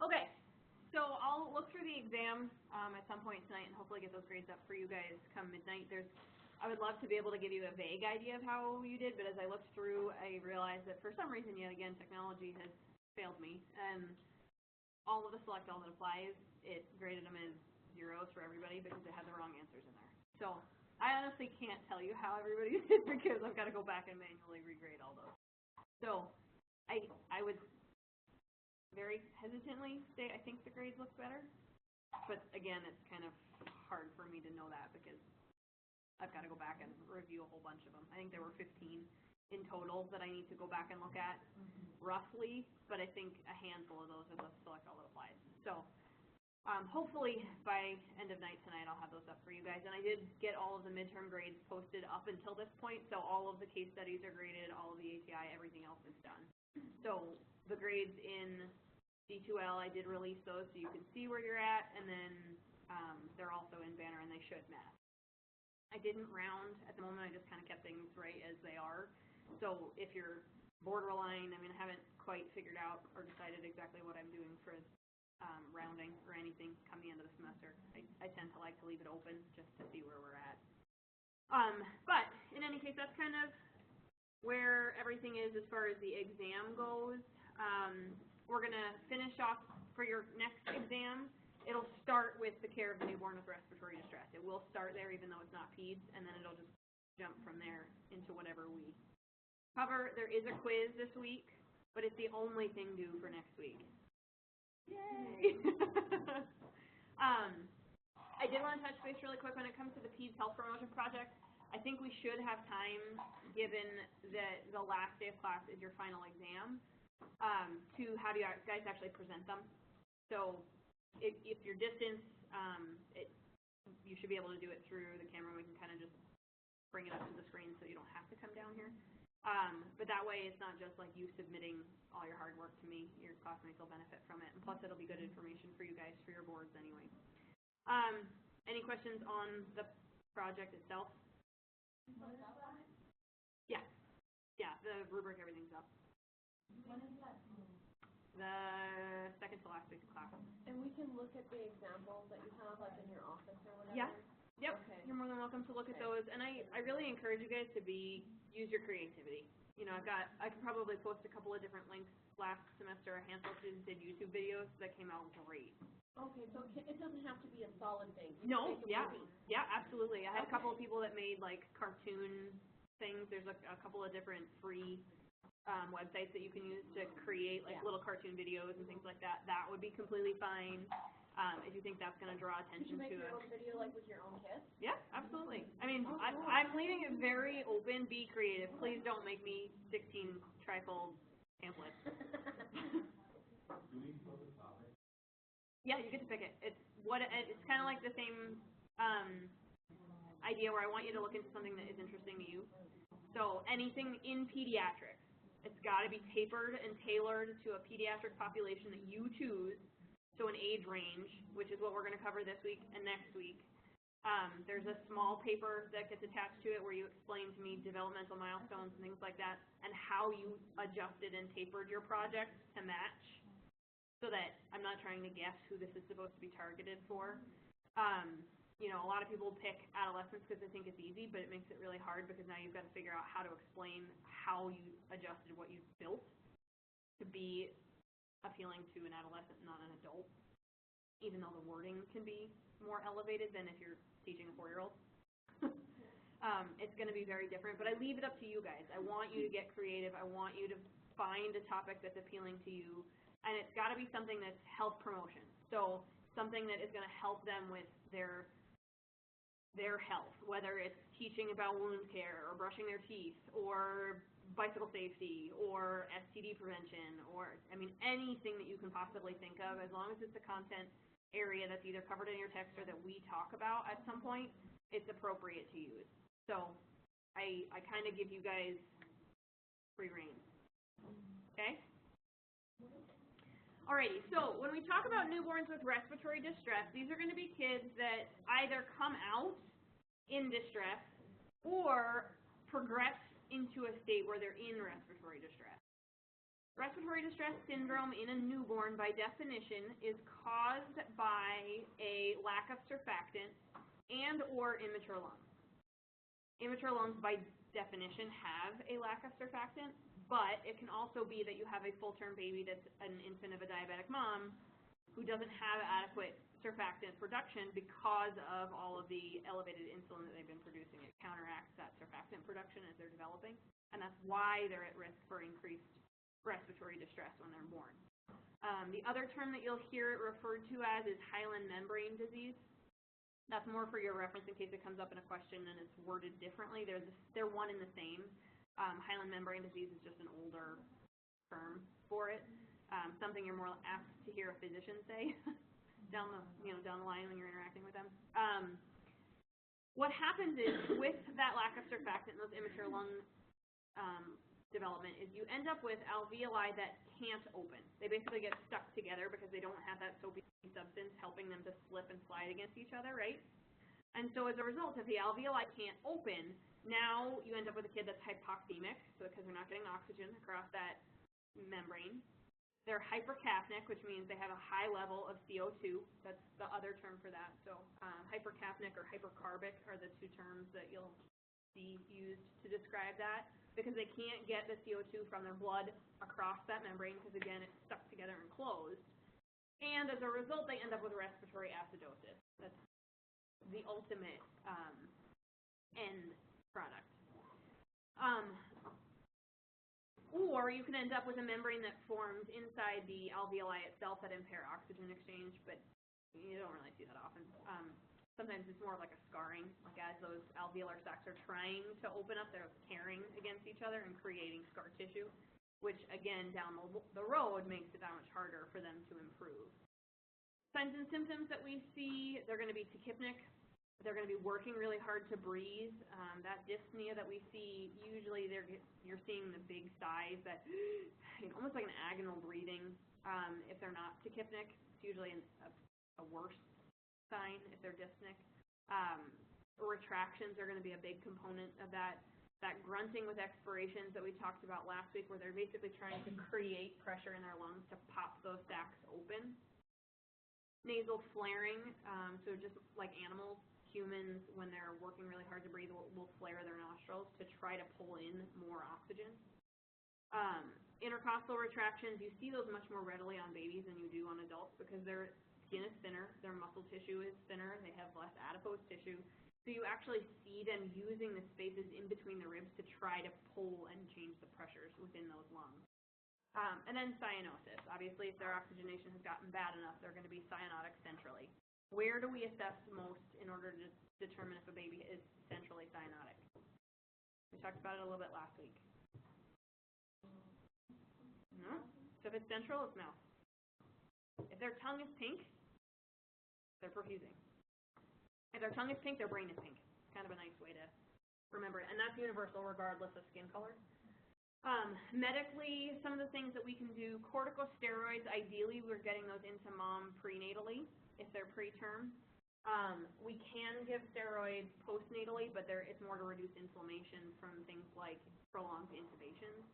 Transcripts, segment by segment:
Okay, so I'll look through the exam at some point tonight and hopefully get those grades up for you guys come midnight. I would love to be able to give you a vague idea of how you did, but as I looked through, I realized that for some reason, yet again, technology has failed me. And all of the select all that applies, it graded them as zeros for everybody because it had the wrong answers in there. So I honestly can't tell you how everybody did because I've got to go back and manually regrade all those. So I would very hesitantly say I think the grades look better, but again, it's kind of hard for me to know that because I've got to go back and review a whole bunch of them. I think there were 15 in total that I need to go back and look at, roughly, but I think a handful of those are the select all that applies. So hopefully by end of night tonight I'll have those up for you guys. And I did get all of the midterm grades posted up until this point, so all of the case studies are graded, all of the ATI, everything else is done. So the grades in D2L, I did release those so you can see where you're at, and then they're also in Banner and they should match. I didn't round at the moment, I just kind of kept things right as they are. So if you're borderline, I mean, I haven't quite figured out or decided exactly what I'm doing for rounding or anything come the end of the semester. I tend to like to leave it open just to see where we're at. But in any case, that's kind of where everything is as far as the exam goes. We're going to finish off for your next exam. It'll start with the care of the newborn with respiratory distress. It will start there even though it's not peds, and then it'll just jump from there into whatever we cover. There is a quiz this week, but it's the only thing due for next week. Yay! I did want to touch base really quick when it comes to the Peds Health Promotion Project. I think we should have time, given that the last day of class is your final exam, to have you guys actually present them. So if you're distance, you should be able to do it through the camera. We can kind of just bring it up to the screen so you don't have to come down here. But that way it's not just like you submitting all your hard work to me. Your classmates will benefit from it. And plus it'll be good information for you guys for your boards anyway. Any questions on the project itself? Yeah. Yeah, the rubric, everything's up. When is that? The second to last week of class. And we can look at the examples that you have like in your office or whatever? Yeah. Yep. Okay. You're more than welcome to look at those. And I really encourage you guys to use your creativity. You know, I could probably post a couple of different links. Last semester, a handful of students did YouTube videos that came out great. Okay, so it doesn't have to be a solid thing. No, yeah, absolutely. I had a couple of people that made like cartoon things. There's a couple of different free websites that you can use to create like little cartoon videos and things like that. That would be completely fine if you think that's going to draw attention to it. Could you make your own video like with your own kids? Yeah, absolutely. I mean, I'm leaving it very open. Be creative. Please don't make me 16 trifold pamphlets. Yeah, you get to pick it. It's kind of like the same idea where I want you to look into something that is interesting to you. So anything in pediatrics, it's got to be tapered and tailored to a pediatric population that you choose. So an age range, which is what we're going to cover this week and next week. There's a small paper that gets attached to it where you explain to me developmental milestones and things like that and how you adjusted and tapered your project to match so that I'm not trying to guess who this is supposed to be targeted for. You know, a lot of people pick adolescents because they think it's easy, but it makes it really hard because now you've got to figure out how to explain how you adjusted what you've built to be appealing to an adolescent, not an adult, even though the wording can be more elevated than if you're teaching a 4-year-old. It's going to be very different, but I leave it up to you guys. I want you to get creative. I want you to find a topic that's appealing to you, and it's got to be something that's health promotion. So something that is going to help them with their health, whether it's teaching about wound care or brushing their teeth or bicycle safety or STD prevention or, I mean, anything that you can possibly think of, as long as it's a content area that's either covered in your text or that we talk about at some point, it's appropriate to use. So I kind of give you guys free rein. Okay? Alrighty, so when we talk about newborns with respiratory distress, these are going to be kids that either come out in distress or progress into a state where they're in respiratory distress. Respiratory distress syndrome in a newborn, by definition, is caused by a lack of surfactant and or immature lungs. Immature lungs, by definition, have a lack of surfactant, but it can also be that you have a full-term baby that's an infant of a diabetic mom who doesn't have adequate surfactant production because of all of the elevated insulin that they've been producing. It counteracts that surfactant production as they're developing, and that's why they're at risk for increased respiratory distress when they're born. The other term that you'll hear it referred to as is hyaline membrane disease. That's more for your reference in case it comes up in a question and it's worded differently. They're one and the same. Hyaline membrane disease is just an older term for it. Something you're more apt to hear a physician say down the line when you're interacting with them. What happens is with that lack of surfactant and those immature lung development is you end up with alveoli that can't open. They basically get stuck together because they don't have that soapy substance helping them to slip and slide against each other, right? And so as a result, if the alveoli can't open, now you end up with a kid that's hypoxemic, so because they're not getting oxygen across that membrane. They're hypercapnic, which means they have a high level of CO2. That's the other term for that. So hypercapnic or hypercarbic are the two terms that you'll see used to describe that, because they can't get the CO2 from their blood across that membrane because, again, it's stuck together and closed. And as a result, they end up with respiratory acidosis. That's the ultimate end product. Or you can end up with a membrane that forms inside the alveoli itself that impair oxygen exchange, but you don't really see that often. Sometimes it's more like a scarring, like as those alveolar sacs are trying to open up, they're tearing against each other and creating scar tissue, which again, down the road makes it that much harder for them to improve. Signs and symptoms that we see, they're going to be tachypnic. They're going to be working really hard to breathe. That dyspnea that we see, usually you're seeing the big sighs, that almost like an agonal breathing. If they're not tachypnic, it's usually a worse sign if they're dyspnic. Retractions are going to be a big component of that. That grunting with expirations that we talked about last week, where they're basically trying to create pressure in their lungs to pop those sacs open. Nasal flaring, so just like animals, humans, when they're working really hard to breathe, will flare their nostrils to try to pull in more oxygen. Intercostal retractions, you see those much more readily on babies than you do on adults because their skin is thinner, their muscle tissue is thinner, they have less adipose tissue. So you actually see them using the spaces in between the ribs to try to pull and change the pressures within those lungs. And then cyanosis. Obviously, if their oxygenation has gotten bad enough, they're going to be cyanotic centrally. Where do we assess most in order to determine if a baby is centrally cyanotic? We talked about it a little bit last week. No? So if it's central, it's mouth. If their tongue is pink, they're perfusing. If their tongue is pink, their brain is pink. Kind of a nice way to remember it. And that's universal regardless of skin color. Medically, some of the things that we can do, corticosteroids, ideally we're getting those into mom prenatally if they're preterm. We can give steroids postnatally, but it's more to reduce inflammation from things like prolonged intubations.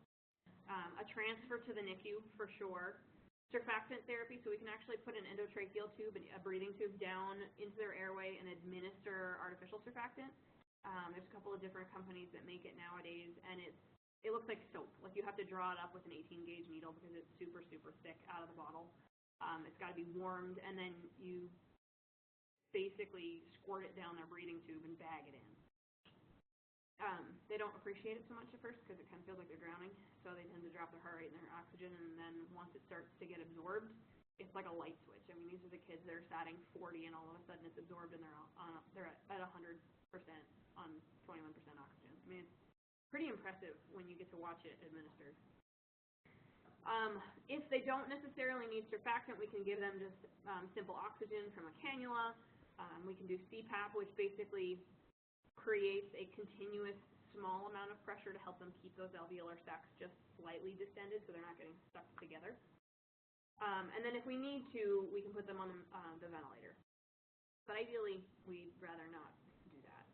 A transfer to the NICU for sure. Surfactant therapy, so we can actually put an endotracheal tube, a breathing tube, down into their airway and administer artificial surfactant. There's a couple of different companies that make it nowadays, and it looks like soap. Like you have to draw it up with an 18-gauge needle because it's super, super thick out of the bottle. It's got to be warmed, and then you basically squirt it down their breathing tube and bag it in. They don't appreciate it so much at first because it kind of feels like they're drowning, so they tend to drop their heart rate and their oxygen, and then once it starts to get absorbed, it's like a light switch. I mean, these are the kids that are satting 40, and all of a sudden it's absorbed, and they're at 100% on 21% oxygen. I mean, it's pretty impressive when you get to watch it administered. If they don't necessarily need surfactant, we can give them just simple oxygen from a cannula. We can do CPAP, which basically creates a continuous small amount of pressure to help them keep those alveolar sacs just slightly distended so they're not getting stuck together. And then if we need to, we can put them on the ventilator. But ideally, we'd rather not do that.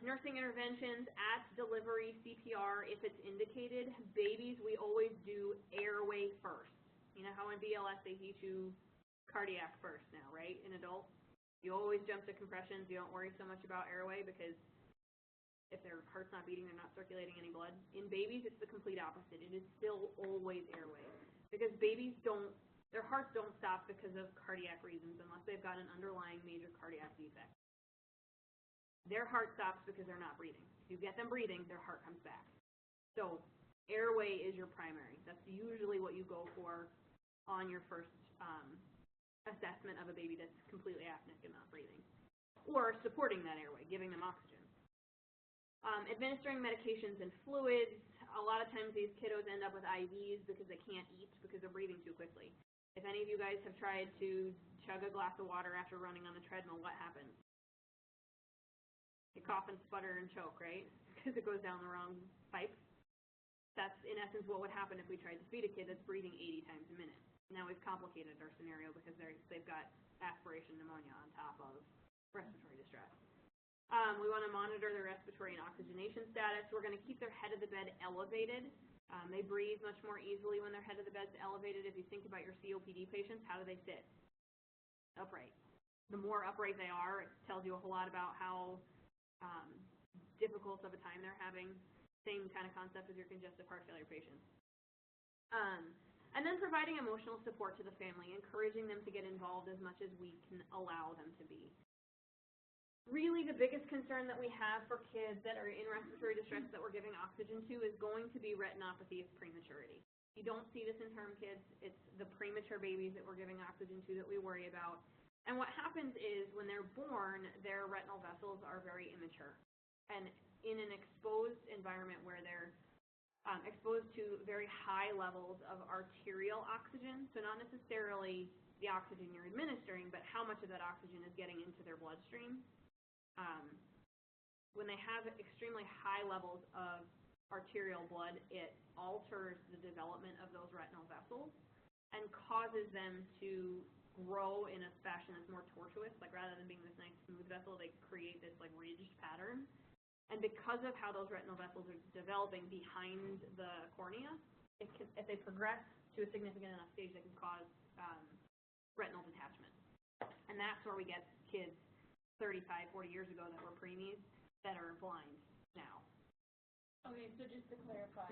Nursing interventions at delivery, CPR if it's indicated. Babies, we always do airway first. You know how in BLS they teach you cardiac first now, right? In adults, you always jump to compressions. You don't worry so much about airway because if their heart's not beating, they're not circulating any blood. In babies, it's the complete opposite. It is still always airway because babies their hearts don't stop because of cardiac reasons unless they've got an underlying major cardiac defect. Their heart stops because they're not breathing. If you get them breathing, their heart comes back. So airway is your primary. That's usually what you go for on your first assessment of a baby that's completely apneic and not breathing. Or supporting that airway, giving them oxygen. Administering medications and fluids. A lot of times these kiddos end up with IVs because they can't eat because they're breathing too quickly. If any of you guys have tried to chug a glass of water after running on the treadmill, what happens? You cough and sputter and choke, right? Because it goes down the wrong pipe. That's, in essence, what would happen if we tried to feed a kid that's breathing 80 times a minute. Now we've complicated our scenario because they've got aspiration pneumonia on top of respiratory distress. We want to monitor their respiratory and oxygenation status. We're going to keep their head of the bed elevated. They breathe much more easily when their head of the bed's elevated. If you think about your COPD patients, how do they sit? Upright. The more upright they are, it tells you a whole lot about how difficult of a time they're having. Same kind of concept as your congestive heart failure patients. And then providing emotional support to the family, encouraging them to get involved as much as we can allow them to be. Really, the biggest concern that we have for kids that are in respiratory distress that we're giving oxygen to is going to be retinopathy of prematurity. You don't see this in term kids. It's the premature babies that we're giving oxygen to that we worry about. And what happens is when they're born, their retinal vessels are very immature. And in an exposed environment where they're exposed to very high levels of arterial oxygen, so not necessarily the oxygen you're administering, but how much of that oxygen is getting into their bloodstream. When they have extremely high levels of arterial blood, it alters the development of those retinal vessels and causes them to grow in a fashion that's more tortuous. Like rather than being this nice smooth vessel, they create this like ridged pattern. And because of how those retinal vessels are developing behind the cornea, if they progress to a significant enough stage, they can cause retinal detachment. And that's where we get kids 35, 40 years ago that were preemies that are blind now. Okay, so just to clarify,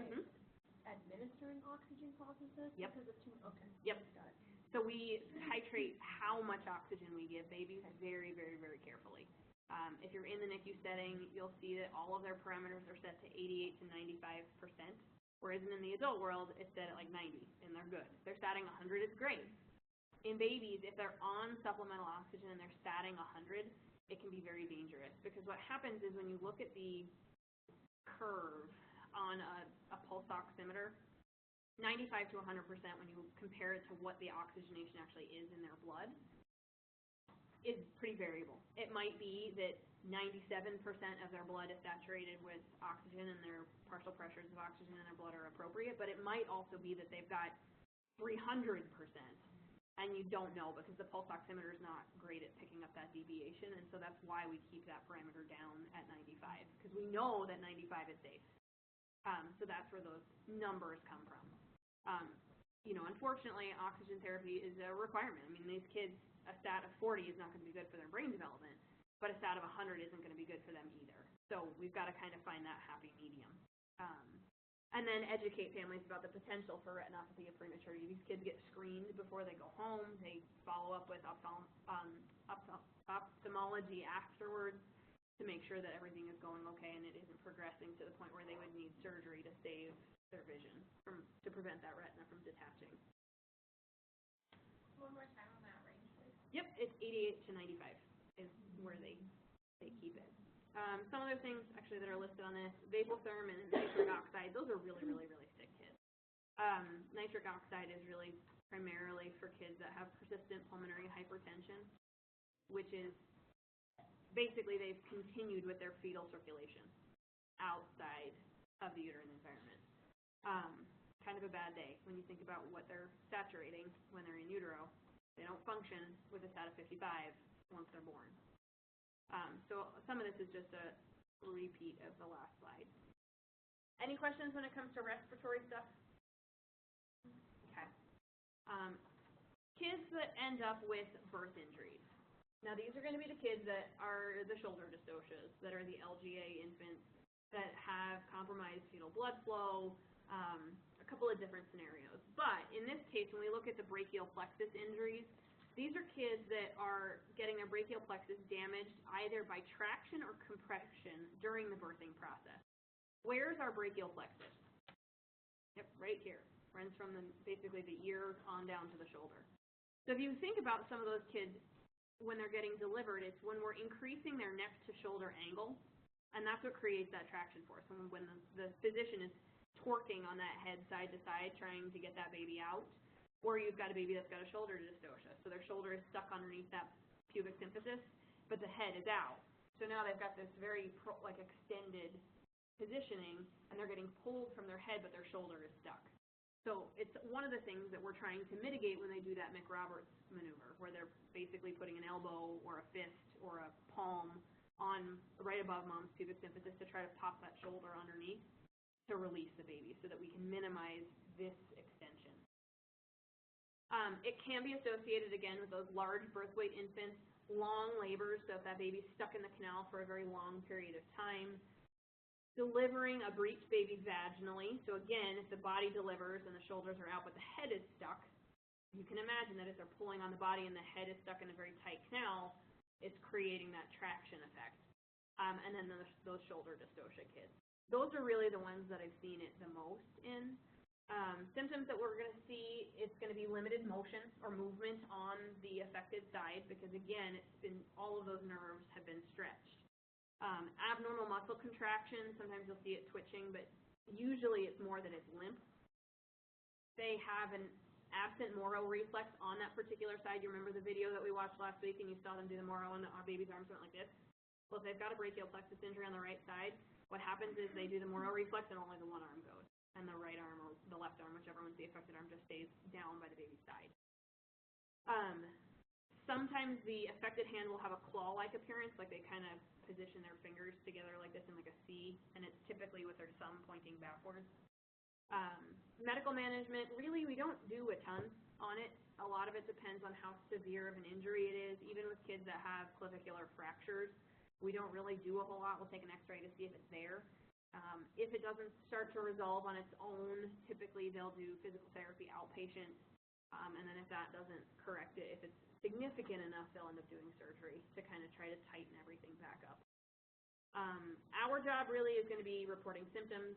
administering oxygen causes this? Yep. Because of okay. Yep. Got it. So we titrate how much oxygen we give babies very, very, very carefully. If you're in the NICU setting, you'll see that all of their parameters are set to 88 to 95%, whereas in the adult world, it's set at like 90, and they're good. If they're statting 100, it's great. In babies, if they're on supplemental oxygen and they're statting 100, it can be very dangerous because what happens is when you look at the curve on a pulse oximeter, 95 to 100% when you compare it to what the oxygenation actually is in their blood, is pretty variable. It might be that 97% of their blood is saturated with oxygen and their partial pressures of oxygen in their blood are appropriate, but it might also be that they've got 300%, and you don't know because the pulse oximeter is not great at picking up that deviation, and so that's why we keep that parameter down at 95, because we know that 95 is safe. So that's where those numbers come from. Unfortunately, oxygen therapy is a requirement. I mean, these kids, a stat of 40 is not going to be good for their brain development, but a stat of 100 isn't going to be good for them either. So we've got to kind of find that happy medium. And then educate families about the potential for retinopathy of prematurity. These kids get screened before they go home. They follow up with ophthalmology afterwards to make sure that everything is going okay and it isn't progressing to the point where they would need surgery to save their vision to prevent that retina from detaching. One more time on that range, please. Yep, it's 88 to 95 is where they keep it. Some other things actually that are listed on this, vapotherm and nitric oxide, those are really, really, really sick kids. Nitric oxide is really primarily for kids that have persistent pulmonary hypertension, which is basically they've continued with their fetal circulation outside of the uterine environment. Kind of a bad day when you think about what they're saturating when they're in utero. They don't function with a stat of 55 once they're born. So some of this is just a repeat of the last slide. Any questions when it comes to respiratory stuff? Okay. Kids that end up with birth injuries. Now, these are going to be the kids that are the shoulder dystocias, that are the LGA infants, that have compromised fetal blood flow, a couple of different scenarios. But in this case, when we look at the brachial plexus injuries, these are kids that are getting their brachial plexus damaged either by traction or compression during the birthing process. Where's our brachial plexus? Yep, right here. Runs from basically the ear on down to the shoulder. So if you think about some of those kids when they're getting delivered, it's when we're increasing their neck to shoulder angle, and that's what creates that traction force. When the physician is torquing on that head side to side, trying to get that baby out, or you've got a baby that's got a shoulder dystocia, so their shoulder is stuck underneath that pubic symphysis, but the head is out. So now they've got this very extended positioning, and they're getting pulled from their head, but their shoulder is stuck. So it's one of the things that we're trying to mitigate when they do that McRoberts maneuver, where they're basically putting an elbow or a fist or a palm on right above mom's pubic symphysis to try to pop that shoulder underneath to release the baby so that we can minimize this extension. It can be associated, again, with those large birth weight infants, long labors, so if that baby's stuck in the canal for a very long period of time, delivering a breech baby vaginally. So again, if the body delivers and the shoulders are out but the head is stuck, you can imagine that if they're pulling on the body and the head is stuck in a very tight canal, it's creating that traction effect. And then those shoulder dystocia kids. Those are really the ones that I've seen it the most in. Symptoms that we're going to see, it's going to be limited motion or movement on the affected side because, again, all of those nerves have been stretched. Abnormal muscle contraction, sometimes you'll see it twitching, but usually it's more that it's limp. They have an absent Moro reflex on that particular side. You remember the video that we watched last week and you saw them do the Moro and our baby's arms went like this? Well, if they've got a brachial plexus injury on the right side, what happens is they do the Moro reflex and only the one arm goes. And the right arm or the left arm, whichever one's the affected arm, just stays down by the baby's side. Sometimes the affected hand will have a claw-like appearance, like they kind of position their fingers together like this in like a C, and it's typically with their thumb pointing backwards. Medical management, really we don't do a ton on it. A lot of it depends on how severe of an injury it is. Even with kids that have clavicular fractures, we don't really do a whole lot. We'll take an x-ray to see if it's there. If it doesn't start to resolve on its own, typically they'll do physical therapy outpatient, and then if that doesn't correct it, if it's significant enough, they'll end up doing surgery to kind of try to tighten everything back up. Our job really is going to be reporting symptoms,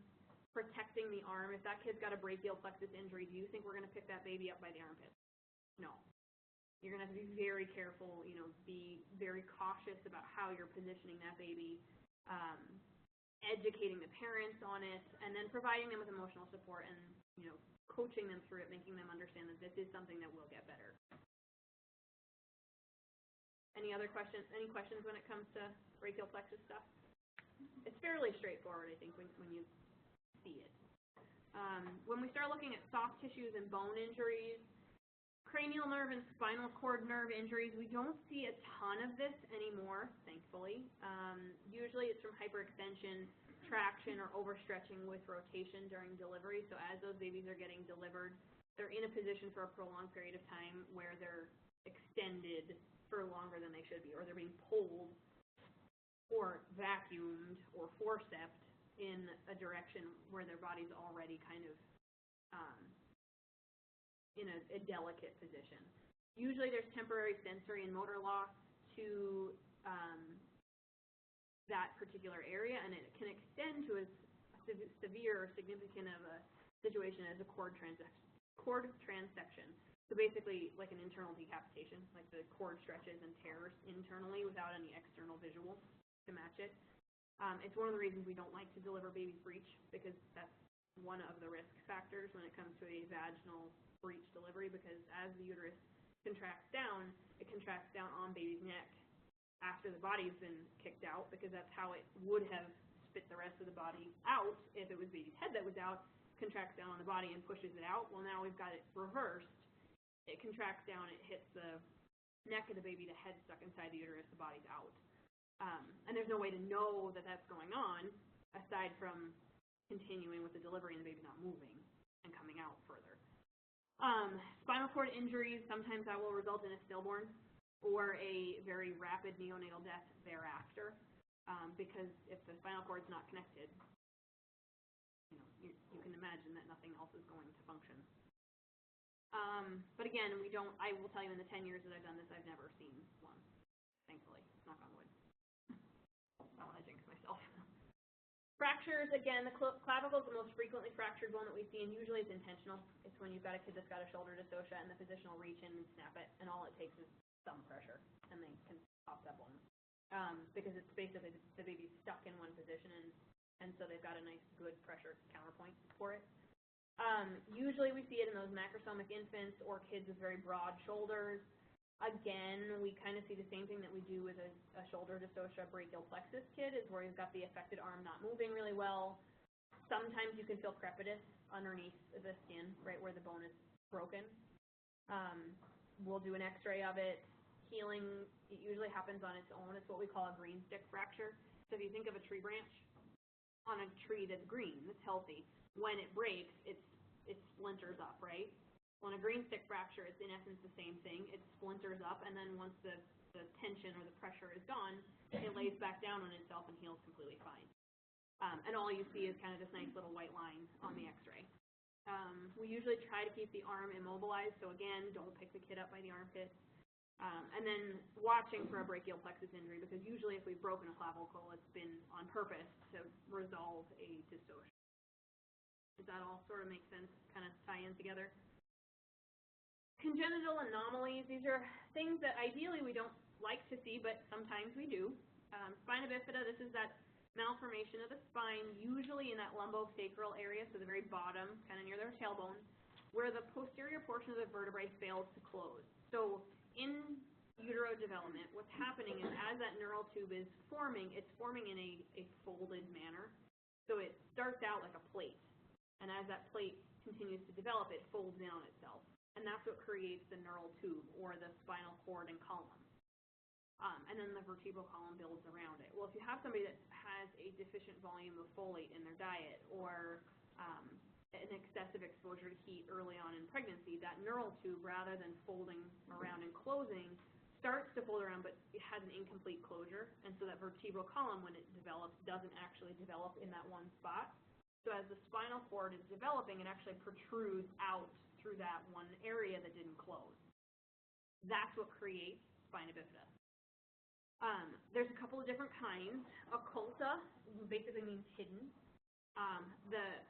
protecting the arm. If that kid's got a brachial plexus injury, do you think we're going to pick that baby up by the armpit? No. You're going to have to be very careful, be very cautious about how you're positioning that baby, educating the parents on it, and then providing them with emotional support and, coaching them through it, making them understand that this is something that will get better. Any other questions? Any questions when it comes to brachial plexus stuff? It's fairly straightforward, I think, when you see it. When we start looking at soft tissues and bone injuries, cranial nerve and spinal cord nerve injuries, we don't see a ton of this anymore, thankfully. Usually it's from hyperextension, traction, or overstretching with rotation during delivery. So as those babies are getting delivered, they're in a position for a prolonged period of time where they're extended for longer than they should be, or they're being pulled or vacuumed or forceps in a direction where their body's already kind of in a delicate position. Usually there's temporary sensory and motor loss to that particular area, and it can extend to as severe or significant of a situation as a cord transection. So basically like an internal decapitation, like the cord stretches and tears internally without any external visual to match it. It's one of the reasons we don't like to deliver baby's breech, because that's one of the risk factors when it comes to a vaginal breech delivery, because as the uterus contracts down, it contracts down on baby's neck after the body's been kicked out, because that's how it would have spit the rest of the body out if it was baby's head that was out, contracts down on the body and pushes it out. Well, now we've got it reversed. It contracts down, it hits the neck of the baby, the head stuck inside the uterus, the body's out. And there's no way to know that that's going on aside from continuing with the delivery and the baby not moving and coming out further. Spinal cord injuries, sometimes that will result in a stillborn or a very rapid neonatal death thereafter, because if the spinal cord is not connected, you can imagine that nothing else is going to function. But again, I will tell you in the 10 years that I've done this, I've never seen one, thankfully, knock on wood. I don't want to jinx myself. Fractures, again, the clavicle is the most frequently fractured bone that we see, and usually it's intentional. It's when you've got a kid that's got a shoulder dystocia, and the physician will reach in and snap it, and all it takes is some pressure, and they can pop that bone. Because it's basically the baby's stuck in one position, and so they've got a nice, good pressure counterpoint for it. Usually we see it in those macrosomic infants or kids with very broad shoulders. Again, we kind of see the same thing that we do with a shoulder dystocia brachial plexus kid, is where you've got the affected arm not moving really well. Sometimes you can feel crepitus underneath the skin, right where the bone is broken. We'll do an x-ray of it. Healing, it usually happens on its own. It's what we call a green stick fracture. So if you think of a tree branch on a tree that's green, that's healthy, when it breaks, it splinters up, right? Well, in a green stick fracture, it's in essence the same thing. It splinters up, and then once the tension or the pressure is gone, it lays back down on itself and heals completely fine. And all you see is kind of this nice little white line on the x-ray. We usually try to keep the arm immobilized, so again, don't pick the kid up by the armpit. And then watching for a brachial plexus injury, because usually if we've broken a clavicle, it's been on purpose to resolve a dystocia. Does that all sort of make sense, kind of tie in together? Congenital anomalies, these are things that ideally we don't like to see, but sometimes we do. Spina bifida, this is that malformation of the spine, usually in that lumbosacral area, so the very bottom, kind of near their tailbone, where the posterior portion of the vertebrae fails to close. So in utero development, what's happening is as that neural tube is forming, it's forming in a folded manner. So it starts out like a plate, and as that plate continues to develop, it folds in on itself. And that's what creates the neural tube, or the spinal cord and column. And then the vertebral column builds around it. Well, if you have somebody that has a deficient volume of folate in their diet, or an excessive exposure to heat early on in pregnancy, that neural tube, rather than folding around and closing, starts to fold around, but it has an incomplete closure. And so that vertebral column, when it develops, doesn't actually develop in that one spot. So as the spinal cord is developing, it actually protrudes out through that one area that didn't close. That's what creates spina bifida. There's a couple of different kinds. Occulta basically means hidden.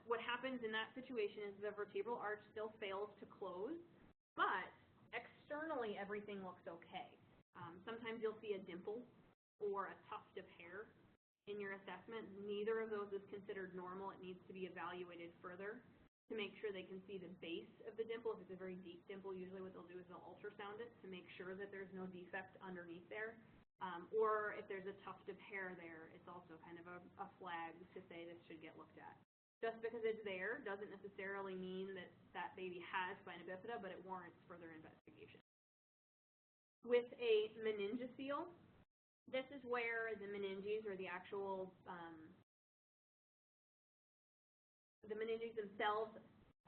What happens in that situation is the vertebral arch still fails to close, but externally everything looks okay. Sometimes you'll see a dimple or a tuft of hair in your assessment. Neither of those is considered normal. It needs to be evaluated further to make sure they can see the base of the dimple. If it's a very deep dimple, usually what they'll do is they'll ultrasound it to make sure that there's no defect underneath there. Or if there's a tuft of hair there, it's also kind of a flag to say this should get looked at. Just because it's there doesn't necessarily mean that that baby has spina bifida, but it warrants further investigation. With a meningocele, this is where the meninges, or the actual the meninges themselves,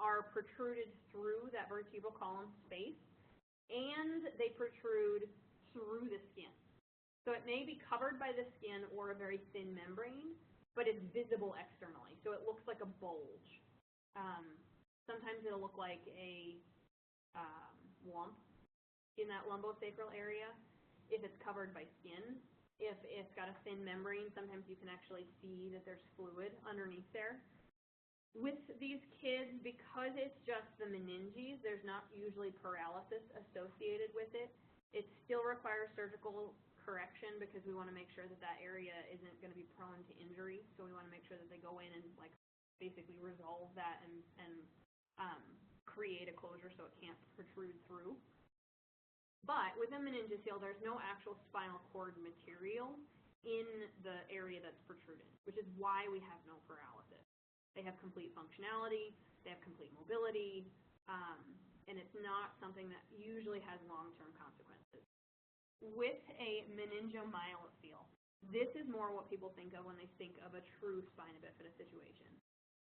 are protruded through that vertebral column space, and they protrude through the skin. So it may be covered by the skin or a very thin membrane, but it's visible externally. So it looks like a bulge. Sometimes it'll look like a lump in that lumbosacral area if it's covered by skin. If it's got a thin membrane, sometimes you can actually see that there's fluid underneath there. With these kids, because it's just the meninges, there's not usually paralysis associated with it. It still requires surgical correction because we want to make sure that that area isn't going to be prone to injury. So we want to make sure that they go in and basically resolve that and create a closure so it can't protrude through. But with a meningocele, there's no actual spinal cord material in the area that's protruded, which is why we have no paralysis. They have complete functionality, they have complete mobility, and it's not something that usually has long-term consequences. With a meningomyelocele, This is more what people think of when they think of a true spina bifida situation.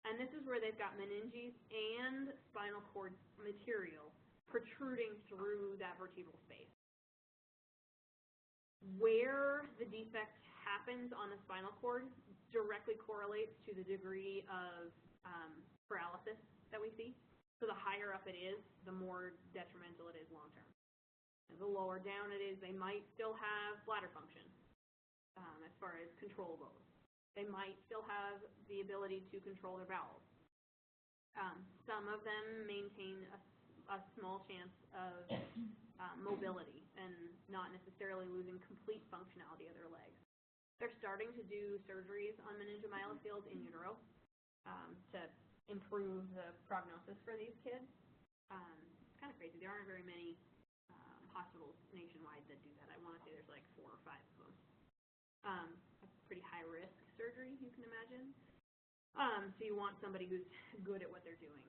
And this is where they've got meninges and spinal cord material protruding through that vertebral space. Where the defect happens on the spinal cord directly correlates to the degree of paralysis that we see. So the higher up it is, the more detrimental it is long term. And the lower down it is, they might still have bladder function as far as control goes. They might still have the ability to control their bowels. Some of them maintain a small chance of mobility and not necessarily losing complete functionality of their legs. They're starting to do surgeries on meningomyelofibrosis in utero to improve the prognosis for these kids. It's kind of crazy. There aren't very many hospitals nationwide that do that. I want to say there's like 4 or 5 of them. A pretty high-risk surgery, you can imagine. So you want somebody who's good at what they're doing.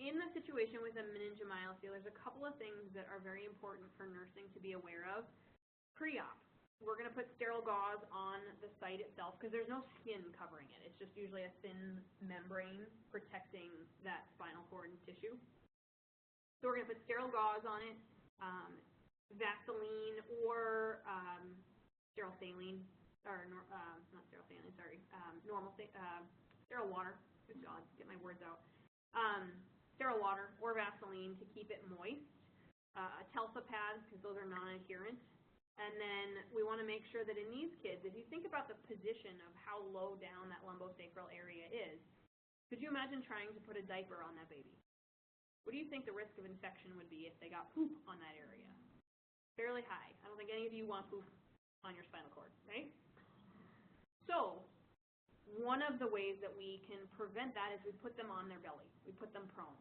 In the situation with a meningomyelofibrosis, there's a couple of things that are very important for nursing to be aware of pre-op. We're going to put sterile gauze on the site itself because there's no skin covering it. It's just usually a thin membrane protecting that spinal cord and tissue. So we're going to put sterile gauze on it, Vaseline or sterile saline, or not sterile saline, sorry, sterile water. Good God, get my words out. Sterile water or Vaseline to keep it moist. A TELFA pad because those are non-adherent. And then we want to make sure that in these kids, if you think about the position of how low down that lumbosacral area is, could you imagine trying to put a diaper on that baby? What do you think the risk of infection would be if they got poop on that area? Fairly high. I don't think any of you want poop on your spinal cord, right? So one of the ways that we can prevent that is we put them on their belly. We put them prone.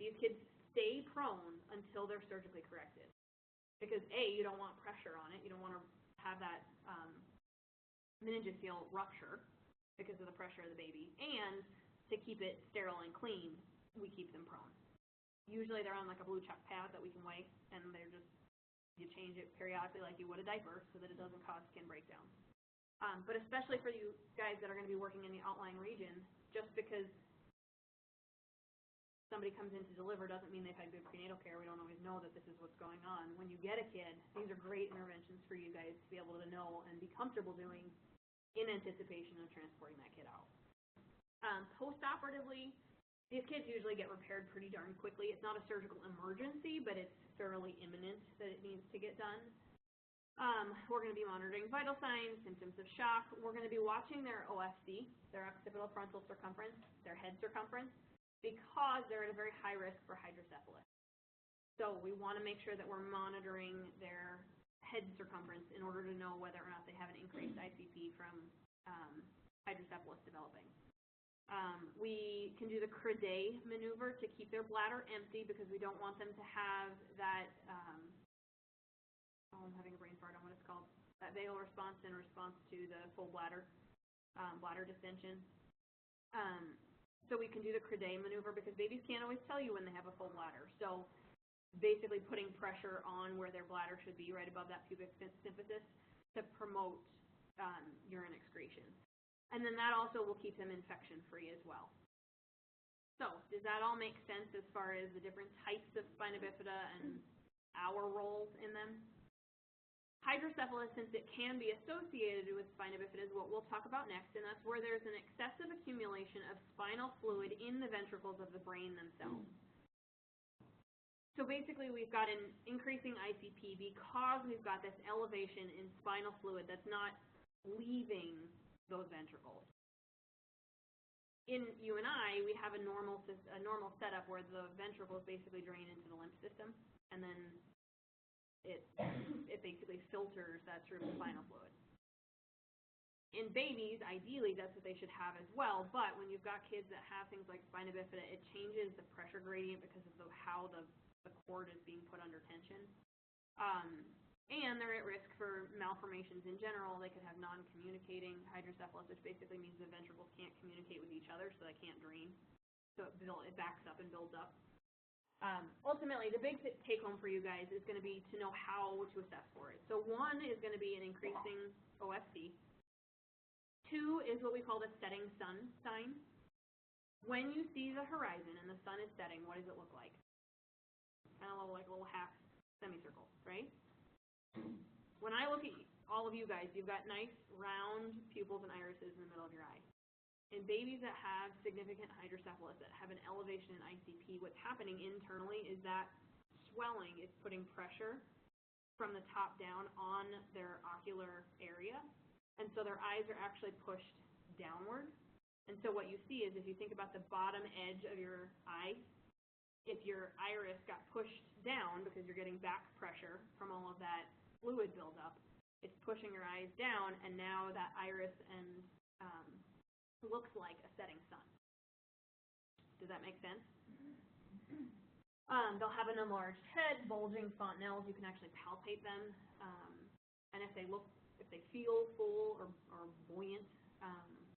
These kids stay prone until they're surgically corrected. Because A, you don't want pressure on it. You don't want to have that meningocele rupture because of the pressure of the baby. And to keep it sterile and clean, we keep them prone. Usually they're on like a blue chuck pad that we can wipe, and they're just, you change it periodically like you would a diaper so that it doesn't cause skin breakdown. But especially for you guys that are going to be working in the outlying region, just because somebody comes in to deliver doesn't mean they've had good prenatal care. We don't always know that this is what's going on. When you get a kid, these are great interventions for you guys to be able to know and be comfortable doing in anticipation of transporting that kid out. Post-operatively, these kids usually get repaired pretty darn quickly. It's not a surgical emergency, but it's fairly imminent that it needs to get done. We're going to be monitoring vital signs, symptoms of shock. We're going to be watching their OFC, their occipital frontal circumference, their head circumference, because they're at a very high risk for hydrocephalus. So we want to make sure that we're monitoring their head circumference in order to know whether or not they have an increased ICP from hydrocephalus developing. We can do the Crede maneuver to keep their bladder empty because we don't want them to have that, I'm having a brain fart on what it's called, that vagal response in response to the full bladder, bladder distension. So we can do the Crede maneuver because babies can't always tell you when they have a full bladder. So basically putting pressure on where their bladder should be, right above that pubic symphysis, to promote urine excretion. And then that also will keep them infection-free as well. So does that all make sense as far as the different types of spina bifida and our roles in them? Hydrocephalus, since it can be associated with spina bifida, is what we'll talk about next, and that's where there's an excessive accumulation of spinal fluid in the ventricles of the brain themselves. So basically we've got an increasing ICP because we've got this elevation in spinal fluid that's not leaving those ventricles. In you and I, we have a normal setup where the ventricles basically drain into the lymph system, and then it basically filters that through the spinal fluid. In babies, ideally, that's what they should have as well, but when you've got kids that have things like spina bifida, it changes the pressure gradient because of how the cord is being put under tension. And they're at risk for malformations in general. They could have non-communicating hydrocephalus, which basically means the ventricles can't communicate with each other, so they can't drain. So it backs up and builds up. Ultimately, the big take-home for you guys is going to be to know how to assess for it. So one is going to be an increasing OFC. 2 is what we call the setting sun sign. When you see the horizon and the sun is setting, what does it look like? Kind of like a little half semicircle, right? When I look at all of you guys, you've got nice round pupils and irises in the middle of your eye. In babies that have significant hydrocephalus, that have an elevation in ICP, what's happening internally is that swelling is putting pressure from the top down on their ocular area, and so their eyes are actually pushed downward. And so what you see is, if you think about the bottom edge of your eye, if your iris got pushed down because you're getting back pressure from all of that fluid buildup, it's pushing your eyes down, and now that iris and looks like a setting sun. Does that make sense? They'll have an enlarged head, bulging fontanelles. You can actually palpate them, and if they feel full or buoyant,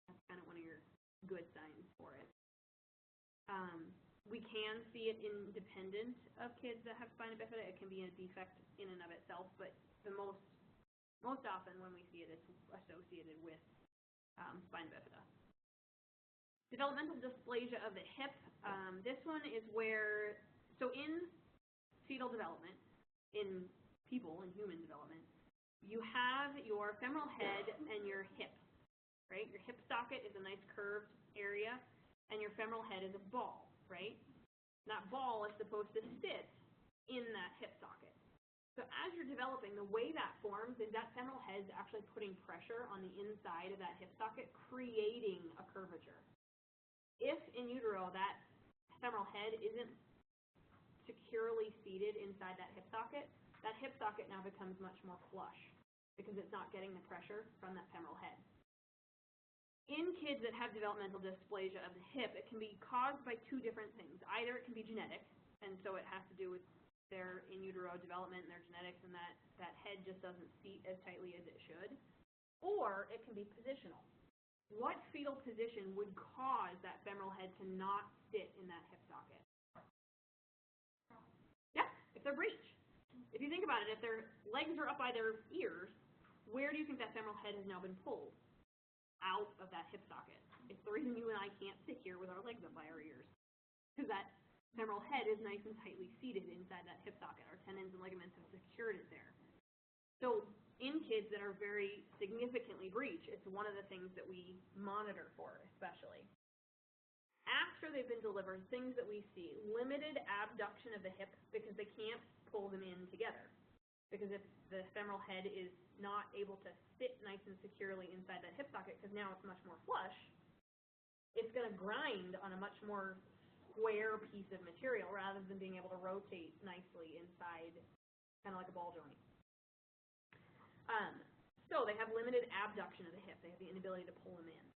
that's kind of one of your good signs for it. We can see it independent of kids that have spina bifida. It can be a defect in and of itself, but the most often when we see it, it's associated with spina bifida. Developmental dysplasia of the hip. This one is where, so in fetal development, in people, in human development, you have your femoral head and your hip, right? Your hip socket is a nice curved area, and your femoral head is a ball, right? That ball is supposed to sit in that hip socket. So as you're developing, the way that forms is that femoral head is actually putting pressure on the inside of that hip socket, creating a curvature. If in utero that femoral head isn't securely seated inside that hip socket now becomes much more flush because it's not getting the pressure from that femoral head. In kids that have developmental dysplasia of the hip, it can be caused by 2 different things. Either it can be genetic, and so it has to do with their in utero development and their genetics, and that head just doesn't seat as tightly as it should, or it can be positional. What fetal position would cause that femoral head to not sit in that hip socket? Yeah, if they're breech. If you think about it, if their legs are up by their ears, where do you think that femoral head has now been pulled? Out of that hip socket. It's the reason you and I can't sit here with our legs up by our ears, because that femoral head is nice and tightly seated inside that hip socket. Our tendons and ligaments have secured it there. So in kids that are very significantly breech, it's one of the things that we monitor for, especially. After they've been delivered, things that we see, limited abduction of the hip because they can't pull them in together. Because if the femoral head is not able to sit nice and securely inside that hip socket, because now it's much more flush, it's going to grind on a much more square piece of material rather than being able to rotate nicely inside, kind of like a ball joint. So they have limited abduction of the hip. They have the inability to pull them in.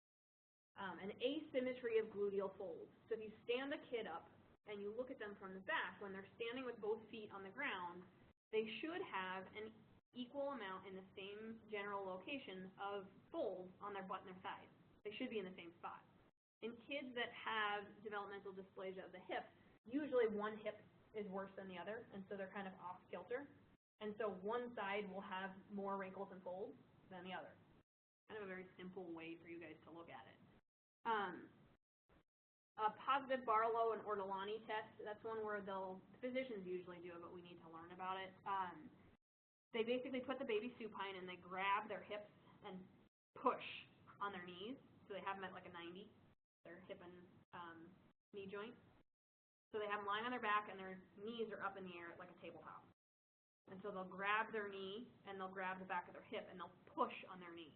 An asymmetry of gluteal folds. So if you stand a kid up and you look at them from the back, when they're standing with both feet on the ground, they should have an equal amount in the same general location of folds on their butt and their thighs. They should be in the same spot. In kids that have developmental dysplasia of the hip, usually one hip is worse than the other, and so they're kind of off kilter. And so one side will have more wrinkles and folds than the other. Kind of a very simple way for you guys to look at it. A positive Barlow and Ortolani test, that's one where physicians usually do it, but we need to learn about it. They basically put the baby supine and they grab their hips and push on their knees. So they have them at like a 90, their hip and knee joint. So they have them lying on their back and their knees are up in the air like a tabletop. And so they'll grab their knee and they'll grab the back of their hip and they'll push on their knee.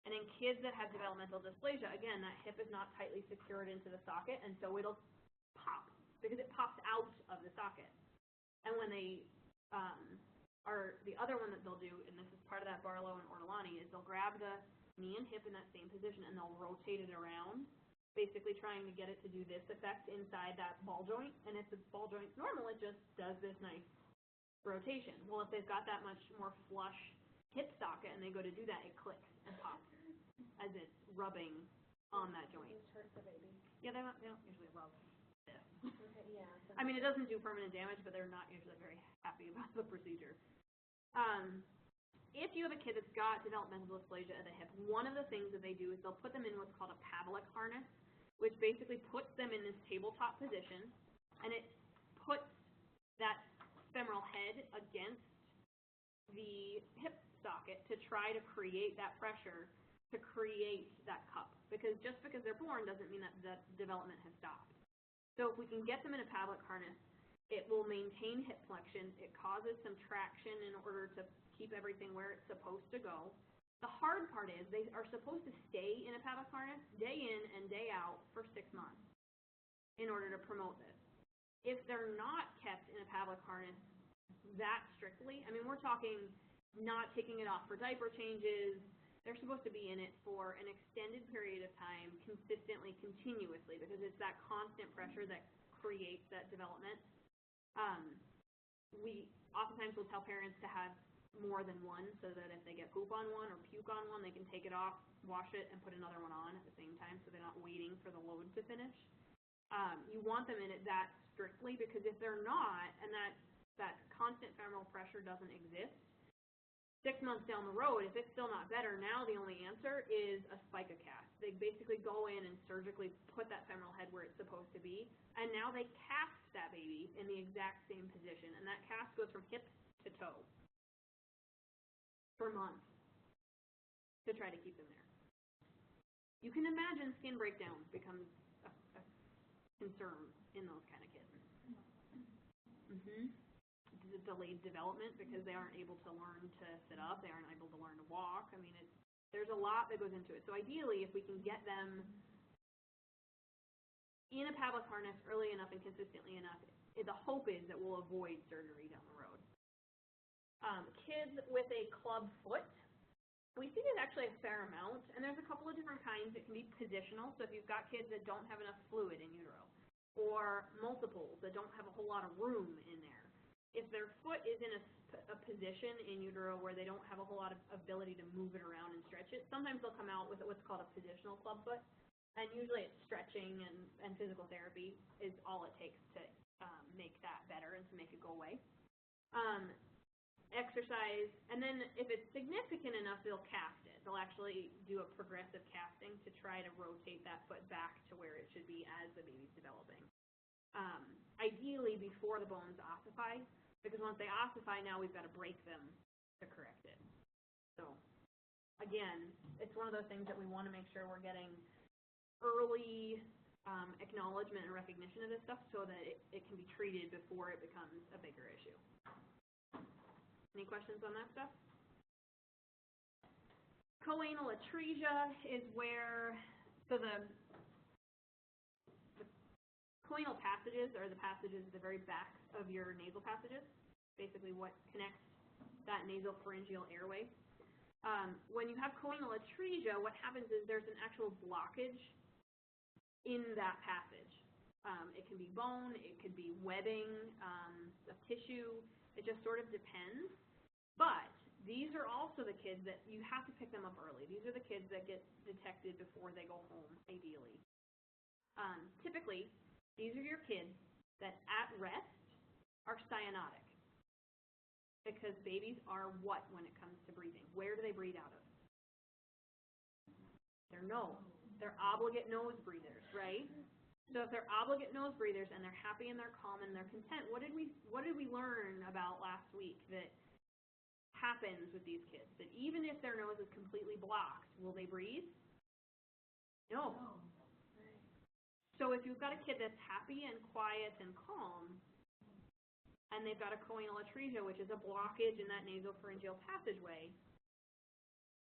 And in kids that have developmental dysplasia, again, that hip is not tightly secured into the socket, and so it'll pop because it pops out of the socket. And when they the other one that they'll do, and this is part of that Barlow and Ortolani, is they'll grab the knee and hip in that same position and they'll rotate it around, basically trying to get it to do this effect inside that ball joint. And if the ball joint's normal, it just does this nice rotation. Well, if they've got that much more flush hip socket and they go to do that, it clicks and pops as it's rubbing on that joint. It hurts the baby. Yeah, they don't usually love this. Okay, yeah. I mean, it doesn't do permanent damage, but they're not usually very happy about the procedure. if you have a kid that's got developmental dysplasia of the hip, one of the things that they do is they'll put them in what's called a Pavlik harness, which basically puts them in this tabletop position, and it puts that femoral head against the hip socket to try to create that pressure to create that cup. Because just because they're born doesn't mean that development has stopped. So if we can get them in a Pavlik harness, it will maintain hip flexion. It causes some traction in order to keep everything where it's supposed to go. The hard part is they are supposed to stay in a Pavlik harness day in and day out for 6 months in order to promote this. If they're not kept in a Pavlik harness that strictly, I mean, we're talking not taking it off for diaper changes. They're supposed to be in it for an extended period of time, consistently, continuously, because it's that constant pressure that creates that development. We oftentimes will tell parents to have more than one, so that if they get poop on one or puke on one, they can take it off, wash it, and put another one on at the same time, so they're not waiting for the load to finish. You want them in it that strictly, because if they're not, and that constant femoral pressure doesn't exist, 6 months down the road, if it's still not better, now the only answer is a spica cast. They basically go in and surgically put that femoral head where it's supposed to be, and now they cast that baby in the exact same position, and that cast goes from hip to toe for months to try to keep them there. You can imagine skin breakdown becomes a concern in those kind of kids. The delayed development because they aren't able to learn to sit up, they aren't able to learn to walk. I mean, there's a lot that goes into it. So ideally, if we can get them in a Pavlik harness early enough and consistently enough, the hope is that we'll avoid surgery down the road. Kids with a club foot, we see this actually a fair amount, and there's a couple of different kinds. It can be positional, so if you've got kids that don't have enough fluid in utero, or multiples that don't have a whole lot of room in there. If their foot is in a position in utero where they don't have a whole lot of ability to move it around and stretch it, sometimes they'll come out with what's called a positional club foot, and usually it's stretching and physical therapy is all it takes to make that better and to make it go away. Exercise, and then if it's significant enough, they'll cast it. They'll actually do a progressive casting to try to rotate that foot back to where it should be as the baby's developing. Ideally before the bones ossify, because once they ossify, now we've got to break them to correct it. So again, it's one of those things that we want to make sure we're getting early acknowledgement and recognition of this stuff so that it can be treated before it becomes a bigger issue. Any questions on that stuff? Choanal atresia is where, so the choanal passages are the passages at the very back of your nasal passages, basically what connects that nasopharyngeal airway. When you have choanal atresia, what happens is there's an actual blockage in that passage. It can be bone, it could be webbing of tissue, it just sort of depends. But these are also the kids that you have to pick them up early. These are the kids that get detected before they go home, ideally. Typically, these are your kids that at rest are cyanotic, because babies are what when it comes to breathing? Where do they breathe out of? Their nose. They're obligate nose breathers, right? So if they're obligate nose breathers and they're happy and they're calm and they're content, what did we learn about last week that happens with these kids? That even if their nose is completely blocked, will they breathe? No. So if you've got a kid that's happy and quiet and calm, and they've got a choanal atresia, which is a blockage in that nasopharyngeal passageway,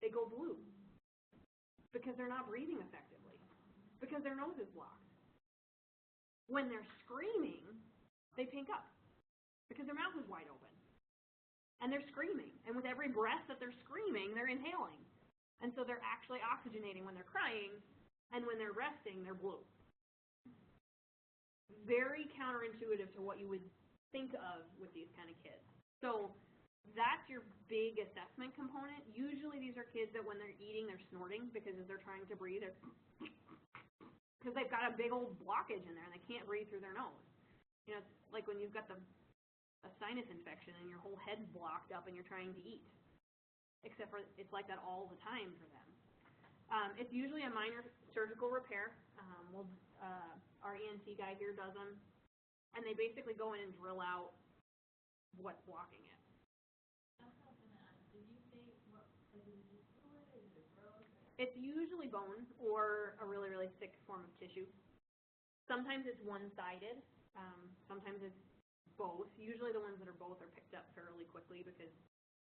they go blue because they're not breathing effectively, because their nose is blocked. When they're screaming, they pink up because their mouth is wide open. And they're screaming. And with every breath that they're screaming, they're inhaling. And so they're actually oxygenating when they're crying, and when they're resting, they're blue. Very counterintuitive to what you would think of with these kind of kids. So that's your big assessment component. Usually these are kids that when they're eating, they're snorting because as they're trying to breathe, because they've got a big old blockage in there and they can't breathe through their nose. You know, it's like when you've got a sinus infection and your whole head's blocked up and you're trying to eat. except for it's like that all the time for them. It's usually a minor surgical repair. Our ENT guy here does them, and they basically go in and drill out what's blocking it. It's usually bone or a really, really thick form of tissue. Sometimes it's one-sided. Sometimes it's both. Usually the ones that are both are picked up fairly quickly because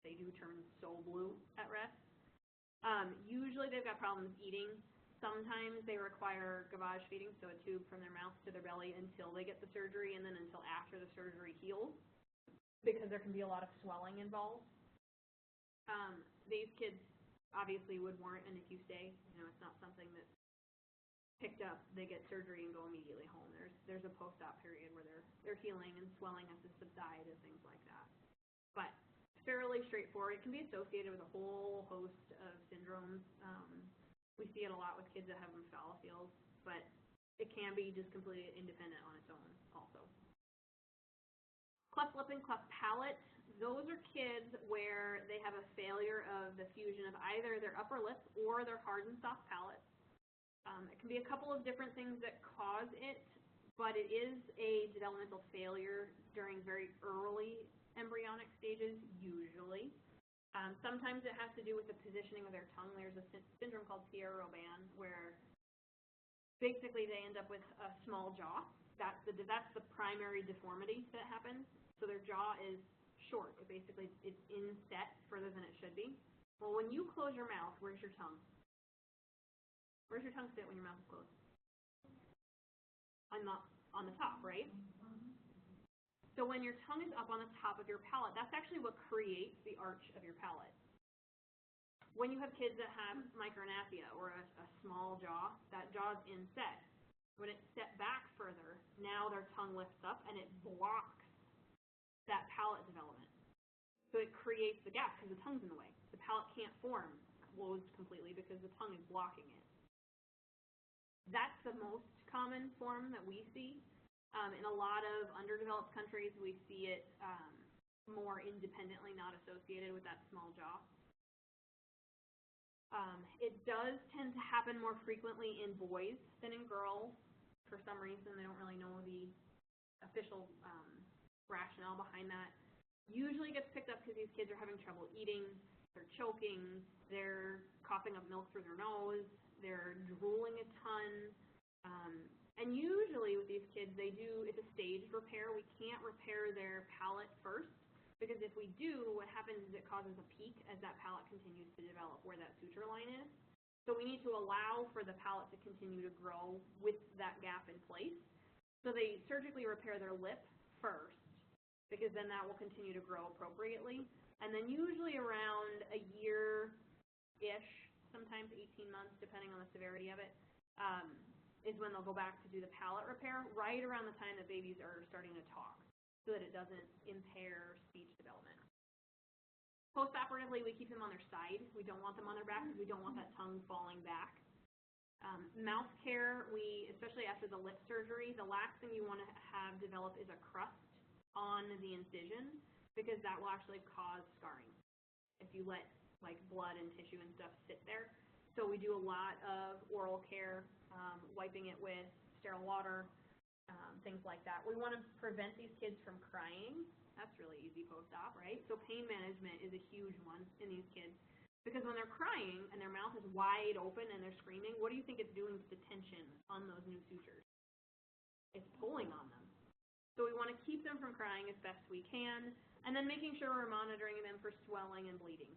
they do turn so blue at rest. Usually they've got problems eating. Sometimes they require gavage feeding, so a tube from their mouth to their belly until they get the surgery, and then until after the surgery heals, because there can be a lot of swelling involved. These kids obviously would warrant an NICU stay. It's not something that's picked up, they get surgery and go immediately home. There's a post-op period where they're healing and swelling has to subside and things like that. But fairly straightforward. It can be associated with a whole host of syndromes. We see it a lot with kids that have omphalophils, but it can be just completely independent on its own also. Cleft lip and cleft palate, those are kids where they have a failure of the fusion of either their upper lip or their hard and soft palate. It can be a couple of different things that cause it, but it is a developmental failure during very early embryonic stages, usually. Sometimes it has to do with the positioning of their tongue. There's a syndrome called Pierre-Robin where basically they end up with a small jaw. That's the primary deformity that happens. So their jaw is short. It's inset further than it should be. Well, when you close your mouth, where's your tongue? Where's your tongue sit when your mouth is closed? On the top, right? So when your tongue is up on the top of your palate, that's actually what creates the arch of your palate. When you have kids that have micronathia or a small jaw, that jaw is inset. When it's set back further, now their tongue lifts up and it blocks that palate development. So it creates the gap because the tongue's in the way. The palate can't form closed completely because the tongue is blocking it. That's the most common form that we see. In a lot of underdeveloped countries, we see it more independently, not associated with that small jaw. It does tend to happen more frequently in boys than in girls. For some reason, they don't really know the official rationale behind that. Usually gets picked up because these kids are having trouble eating, they're choking, they're coughing up milk through their nose, they're drooling a ton. And usually with these kids, it's a staged repair. We can't repair their palate first, because if we do, what happens is it causes a peak as that palate continues to develop where that suture line is. So we need to allow for the palate to continue to grow with that gap in place. So they surgically repair their lip first, because then that will continue to grow appropriately. And then usually around a year-ish, sometimes 18 months, depending on the severity of it, is when they'll go back to do the palate repair, right around the time that babies are starting to talk, so that it doesn't impair speech development. Post-operatively, we keep them on their side. We don't want them on their back because we don't want that tongue falling back. Mouth care, especially after the lip surgery, the last thing you want to have develop is a crust on the incision, because that will actually cause scarring if you let blood and tissue and stuff sit there. So we do a lot of oral care, wiping it with sterile water, things like that. We want to prevent these kids from crying. That's really easy post-op, right? So pain management is a huge one in these kids, because when they're crying and their mouth is wide open and they're screaming, what do you think it's doing to the tension on those new sutures? It's pulling on them. So we want to keep them from crying as best we can, and then making sure we're monitoring them for swelling and bleeding.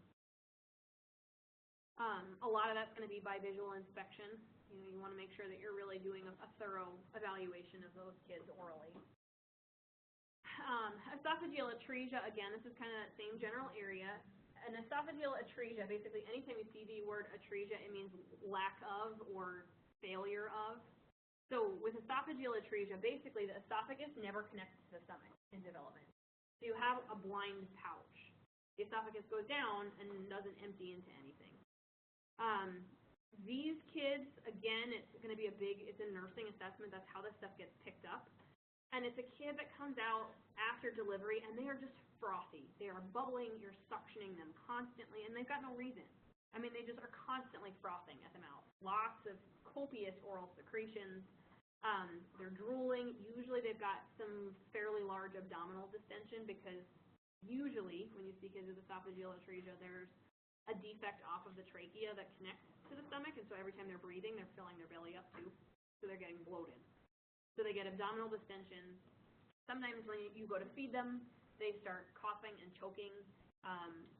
A lot of that's going to be by visual inspection. You want to make sure that you're really doing a thorough evaluation of those kids orally. Esophageal atresia, again, this is kind of that same general area. An esophageal atresia, basically anytime you see the word atresia, it means lack of or failure of. So with esophageal atresia, basically the esophagus never connects to the stomach in development. So you have a blind pouch. The esophagus goes down and doesn't empty into anything. These kids, again, it's going to be it's a nursing assessment. That's how this stuff gets picked up. And it's a kid that comes out after delivery, and they are just frothy. They are bubbling. You're suctioning them constantly, and they've got no reason. I mean, they just are constantly frothing at the mouth. Lots of copious oral secretions. They're drooling. Usually they've got some fairly large abdominal distension because usually when you see kids with esophageal atresia, there's a defect off of the trachea that connects to the stomach, and so every time they're breathing, they're filling their belly up too, so they're getting bloated. So they get abdominal distension. Sometimes when you go to feed them, they start coughing and choking.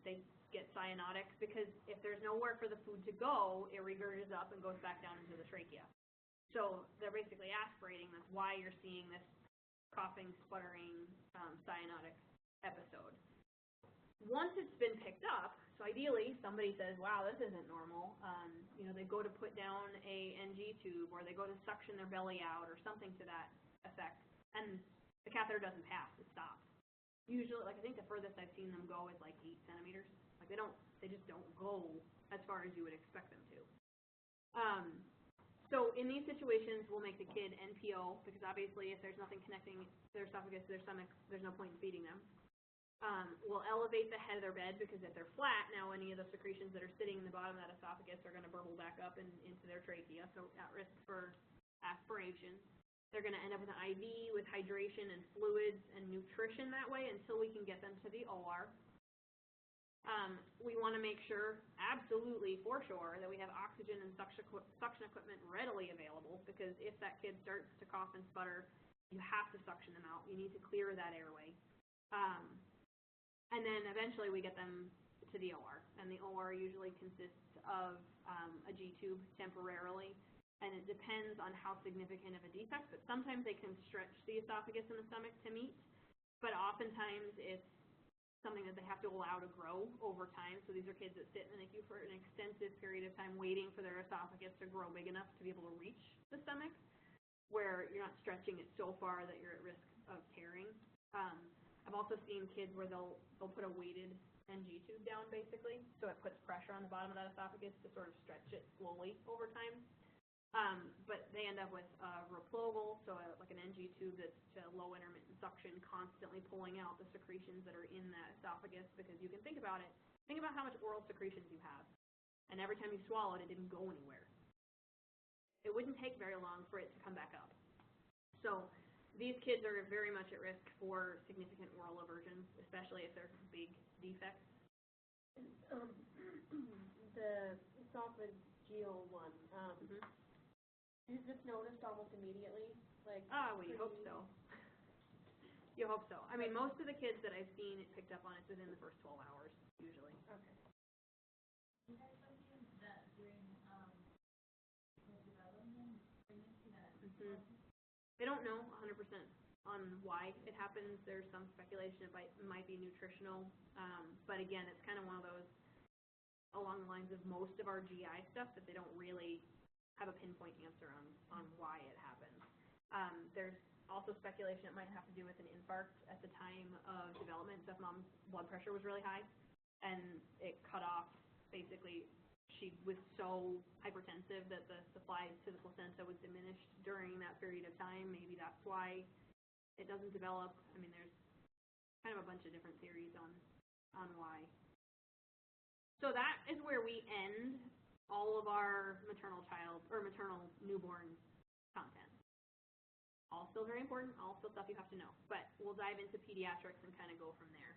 They get cyanotic because if there's nowhere for the food to go, it regurgitates up and goes back down into the trachea. So they're basically aspirating. That's why you're seeing this coughing, sputtering, cyanotic episode. Once it's been picked up, so ideally somebody says, wow, this isn't normal. They go to put down a NG tube, or they go to suction their belly out or something to that effect, and the catheter doesn't pass, it stops. Usually, I think the furthest I've seen them go is 8 centimeters. They just don't go as far as you would expect them to. So in these situations, we'll make the kid NPO, because obviously if there's nothing connecting their esophagus to their stomach, there's no point in feeding them. We'll elevate the head of their bed, because if they're flat, now any of the secretions that are sitting in the bottom of that esophagus are going to burble back up and into their trachea, so at risk for aspiration. They're going to end up with an IV with hydration and fluids and nutrition that way until we can get them to the OR. We want to make sure, absolutely for sure, that we have oxygen and suction equipment readily available, because if that kid starts to cough and sputter, you have to suction them out. You need to clear that airway. And then eventually we get them to the OR, and the OR usually consists of a G-tube temporarily, and it depends on how significant of a defect, but sometimes they can stretch the esophagus and the stomach to meet, but oftentimes it's something that they have to allow to grow over time. So these are kids that sit in the NICU for an extensive period of time waiting for their esophagus to grow big enough to be able to reach the stomach, where you're not stretching it so far that you're at risk of tearing. I've also seen kids where they'll put a weighted NG tube down, basically, so it puts pressure on the bottom of that esophagus to sort of stretch it slowly over time. But they end up with replogal, so like an NG tube that's to low intermittent suction, constantly pulling out the secretions that are in that esophagus, because you can think about it. Think about how much oral secretions you have, and every time you swallowed, it didn't go anywhere. It wouldn't take very long for it to come back up. So these kids are very much at risk for significant oral aversions, especially if they're big defects. The esophageal one, is this noticed almost immediately? Well, you hope so. You hope so. I mean, most of the kids that I've seen it picked up on, it's within the first 12 hours, usually. Okay. You guys mentioned that during the development, pregnancy, that They don't know 100% on why it happens. There's some speculation it might be nutritional, but again, it's kind of one of those along the lines of most of our GI stuff that they don't really have a pinpoint answer on why it happens. There's also speculation it might have to do with an infarct at the time of development. So if mom's blood pressure was really high and it cut off, basically she was so hypertensive that the supply to the placenta was diminished during that period of time. Maybe that's why it doesn't develop. I mean, there's kind of a bunch of different theories on why. So that is where we end all of our maternal newborn content. All still very important, all still stuff you have to know. But we'll dive into pediatrics and kind of go from there.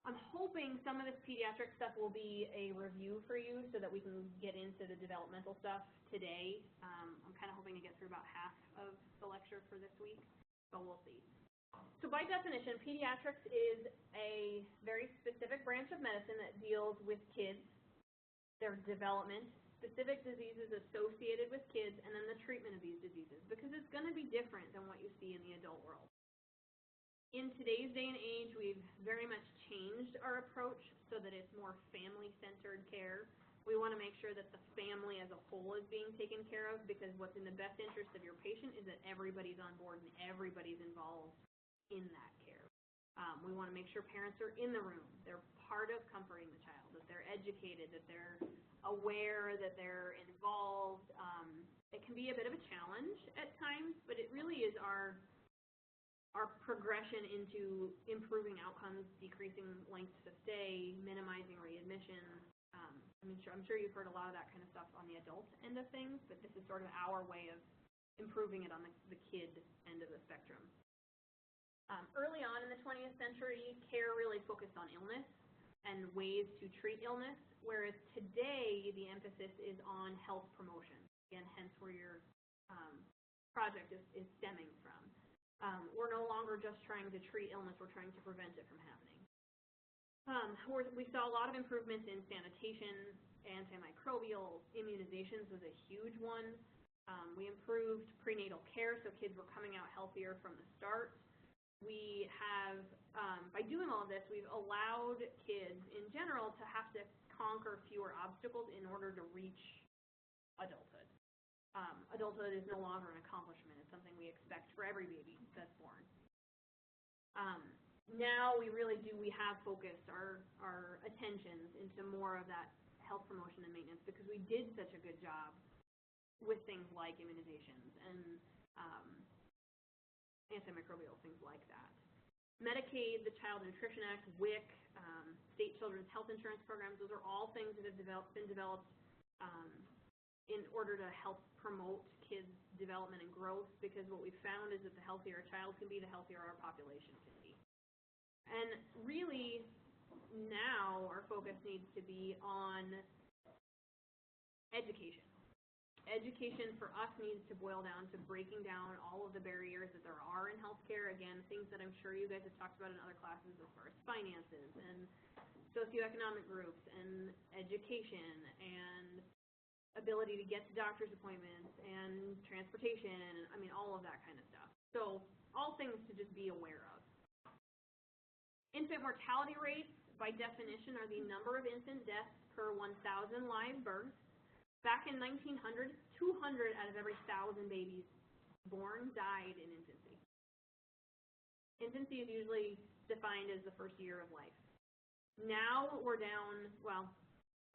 I'm hoping some of this pediatric stuff will be a review for you so that we can get into the developmental stuff today. I'm kind of hoping to get through about half of the lecture for this week, but we'll see. So by definition, pediatrics is a very specific branch of medicine that deals with kids, their development, specific diseases associated with kids, and then the treatment of these diseases, because it's going to be different than what you see in the adult world. In today's day and age, we've very much changed our approach so that it's more family-centered care. We want to make sure that the family as a whole is being taken care of, because what's in the best interest of your patient is that everybody's on board and everybody's involved in that care. We want to make sure parents are in the room. They're part of comforting the child, that they're educated, that they're aware, that they're involved. It can be a bit of a challenge at times, but it really is our our progression into improving outcomes, decreasing lengths of stay, minimizing readmissions. I'm sure you've heard a lot of that kind of stuff on the adult end of things, but this is sort of our way of improving it on the kid end of the spectrum. Early on in the 20th century, care really focused on illness and ways to treat illness, whereas today the emphasis is on health promotion. Again, hence where your project is stemming from. We're no longer just trying to treat illness, we're trying to prevent it from happening. We saw a lot of improvements in sanitation, antimicrobials, immunizations was a huge one. We improved prenatal care, so kids were coming out healthier from the start. We have, by doing all of this, we've allowed kids in general to have to conquer fewer obstacles in order to reach adulthood. Adulthood is no longer an accomplishment. It's something we expect for every baby that's born. Now we have focused our attentions into more of that health promotion and maintenance because we did such a good job with things like immunizations and antimicrobial, things like that. Medicaid, the Child Nutrition Act, WIC, state children's health insurance programs, those are all things that have been developed in order to help promote kids' development and growth, because what we've found is that the healthier a child can be, the healthier our population can be. And really, now our focus needs to be on education. Education for us needs to boil down to breaking down all of the barriers that there are in healthcare. Again, things that I'm sure you guys have talked about in other classes as far as finances and socioeconomic groups and education and ability to get to doctor's appointments and transportation, all of that kind of stuff. So all things to just be aware of. Infant mortality rates, by definition, are the number of infant deaths per 1,000 live births. Back in 1900, 200 out of every 1,000 babies born died in infancy. Infancy is usually defined as the first year of life. Now we're down,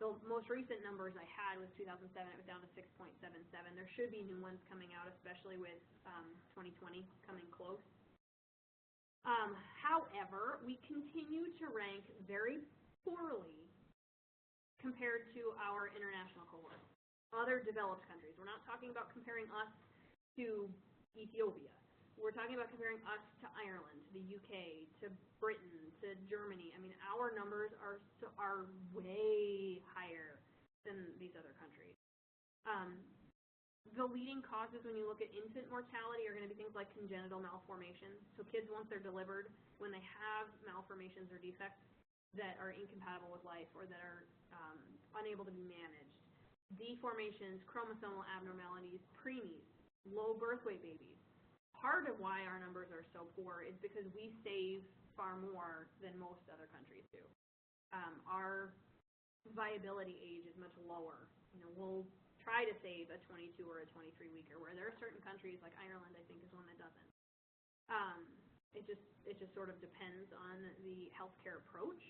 the most recent numbers I had was 2007, it was down to 6.77. There should be new ones coming out, especially with 2020 coming close. However, we continue to rank very poorly compared to our international cohort, other developed countries. We're not talking about comparing us to Ethiopia. We're talking about comparing us to Ireland, to the UK, to Britain, to Germany. Our numbers are way higher than these other countries. The leading causes when you look at infant mortality are going to be things like congenital malformations. So kids, once they're delivered, when they have malformations or defects that are incompatible with life or that are unable to be managed. Deformations, chromosomal abnormalities, preemies, low birth weight babies. Part of why our numbers are so poor is because we save far more than most other countries do. Our viability age is much lower. We'll try to save a 22 or a 23-weeker, where there are certain countries, like Ireland, I think, is one that doesn't. It just sort of depends on the healthcare approach.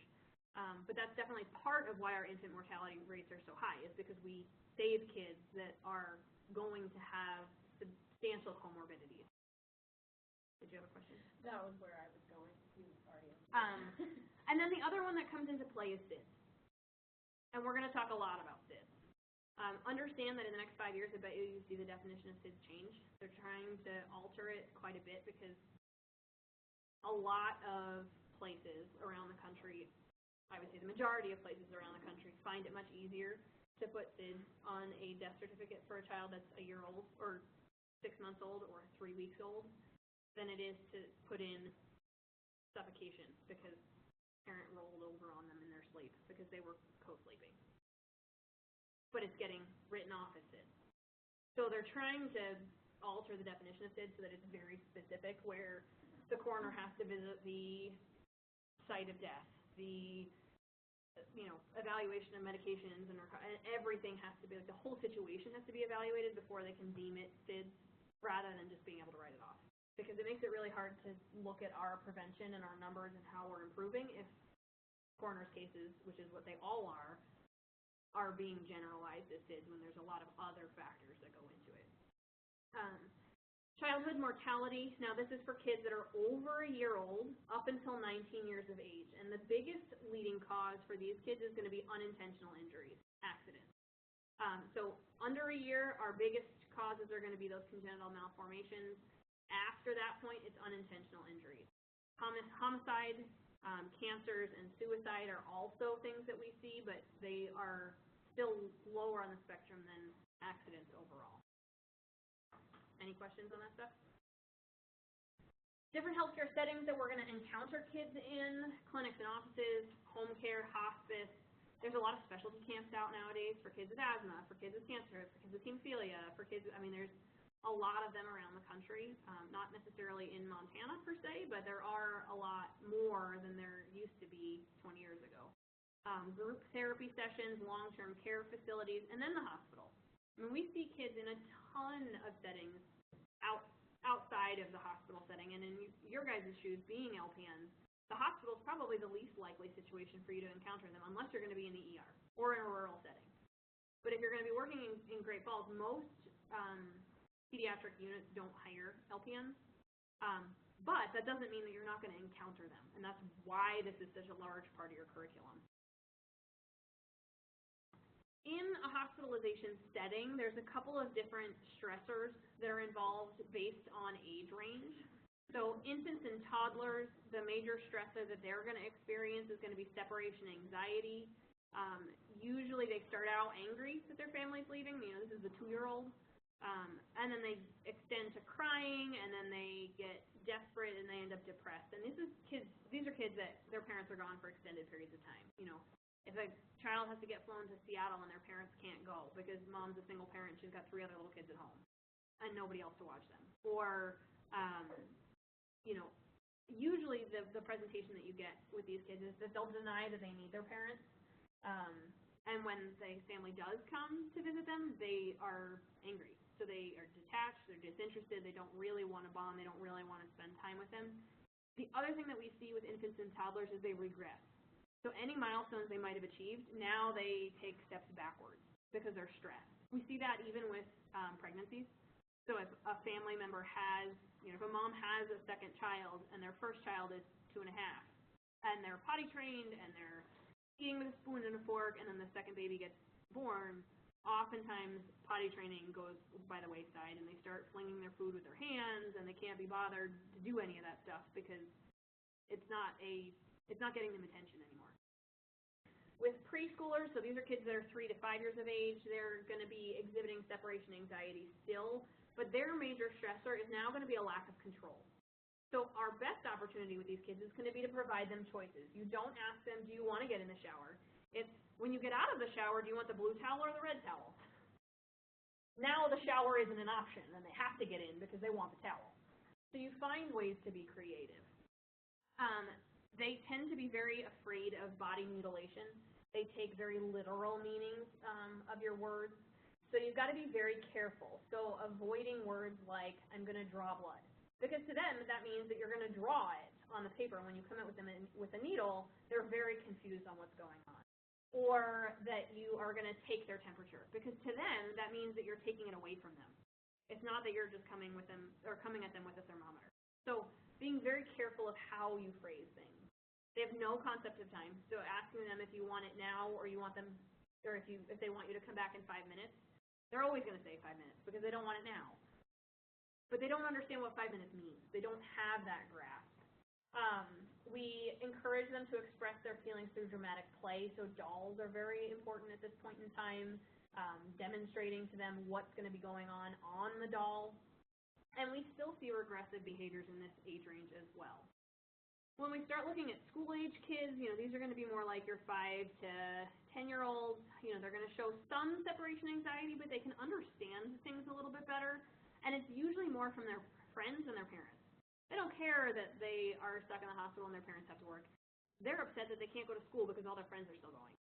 But that's definitely part of why our infant mortality rates are so high, is because we save kids that are going to have substantial comorbidities. Did you have a question? That was where I was going. You already answered. And then the other one that comes into play is SIDS. And we're going to talk a lot about SIDS. Understand that in the next 5 years, I bet you see the definition of SIDS change. They're trying to alter it quite a bit because a lot of places around the country, I would say the majority of places around the country, find it much easier to put SIDS on a death certificate for a child that's a year old or 6 months old or 3 weeks old than it is to put in suffocation because parent rolled over on them in their sleep because they were co-sleeping. But it's getting written off as SIDS. So they're trying to alter the definition of SIDS so that it's very specific, where the coroner has to visit the site of death, the evaluation of medications, and everything has to be, the whole situation has to be evaluated before they can deem it SIDS, rather than just being able to write it off. Because it makes it really hard to look at our prevention and our numbers and how we're improving if coroner's cases, which is what they all are being generalized as SIDS when there's a lot of other factors that go into it. Childhood mortality, now this is for kids that are over a year old up until 19 years of age. And the biggest leading cause for these kids is going to be unintentional injuries, accidents. So under a year, our biggest causes are going to be those congenital malformations. After that point, it's unintentional injuries. Homicide, cancers, and suicide are also things that we see, but they are still lower on the spectrum than accidents overall. Any questions on that stuff? Different healthcare settings that we're going to encounter kids in: clinics and offices, home care, hospice. There's a lot of specialty camps out nowadays for kids with asthma, for kids with cancer, for kids with hemophilia, for kids, there's a lot of them around the country, not necessarily in Montana per se, but there are a lot more than there used to be 20 years ago. Group therapy sessions, long-term care facilities, and then the hospital. We see kids in a ton of settings outside of the hospital setting, and in your guys' shoes, being LPNs, the hospital is probably the least likely situation for you to encounter them, unless you're going to be in the ER or in a rural setting. But if you're going to be working in Great Falls, most pediatric units don't hire LPNs, but that doesn't mean that you're not going to encounter them, and that's why this is such a large part of your curriculum. In a hospitalization setting, there's a couple of different stressors that are involved based on age range. So infants and toddlers, the major stressor that they're going to experience is going to be separation anxiety. Usually they start out angry that their family's leaving. This is the 2-year-old. And then they extend to crying, and then they get desperate, and they end up depressed. And these are kids that their parents are gone for extended periods of time. If a child has to get flown to Seattle and their parents can't go because mom's a single parent, she's got 3 other little kids at home and nobody else to watch them. Or, usually the presentation that you get with these kids is that they'll deny that they need their parents. And when the family does come to visit them, they are angry. So they are detached, they're disinterested, they don't really want to bond, they don't really want to spend time with them. The other thing that we see with infants and toddlers is they regress. So any milestones they might have achieved, now they take steps backwards because they're stressed. We see that even with pregnancies. So if a family member has, if a mom has a second child and their first child is 2.5, and they're potty trained and they're eating with a spoon and a fork, and then the second baby gets born, oftentimes potty training goes by the wayside, and they start flinging their food with their hands, and they can't be bothered to do any of that stuff because it's not getting them attention anymore. With preschoolers, so these are kids that are 3 to 5 years of age, they're going to be exhibiting separation anxiety still, but their major stressor is now going to be a lack of control. So our best opportunity with these kids is going to be to provide them choices. You don't ask them, do you want to get in the shower? It's, when you get out of the shower, do you want the blue towel or the red towel? Now the shower isn't an option, and they have to get in because they want the towel. So you find ways to be creative. They tend to be very afraid of body mutilation. They take very literal meanings of your words. So you've got to be very careful. So avoiding words like, I'm going to draw blood. Because to them, that means that you're going to draw it on the paper. When you come out with them with a needle, they're very confused on what's going on. Or that you are going to take their temperature. Because to them, that means that you're taking it away from them. It's not that you're just coming at them with a thermometer. So being very careful of how you phrase things. They have no concept of time, so asking them if you want it now or you want them, or if they want you to come back in 5 minutes, they're always going to say 5 minutes because they don't want it now. But they don't understand what 5 minutes means. They don't have that grasp. We encourage them to express their feelings through dramatic play, so dolls are very important at this point in time, demonstrating to them what's going to be going on the doll. And we still see regressive behaviors in this age range as well. When we start looking at school-age kids, these are going to be more like your 5 to 10-year-olds. They're going to show some separation anxiety, but they can understand things a little bit better. And it's usually more from their friends and their parents. They don't care that they are stuck in the hospital and their parents have to work. They're upset that they can't go to school because all their friends are still going.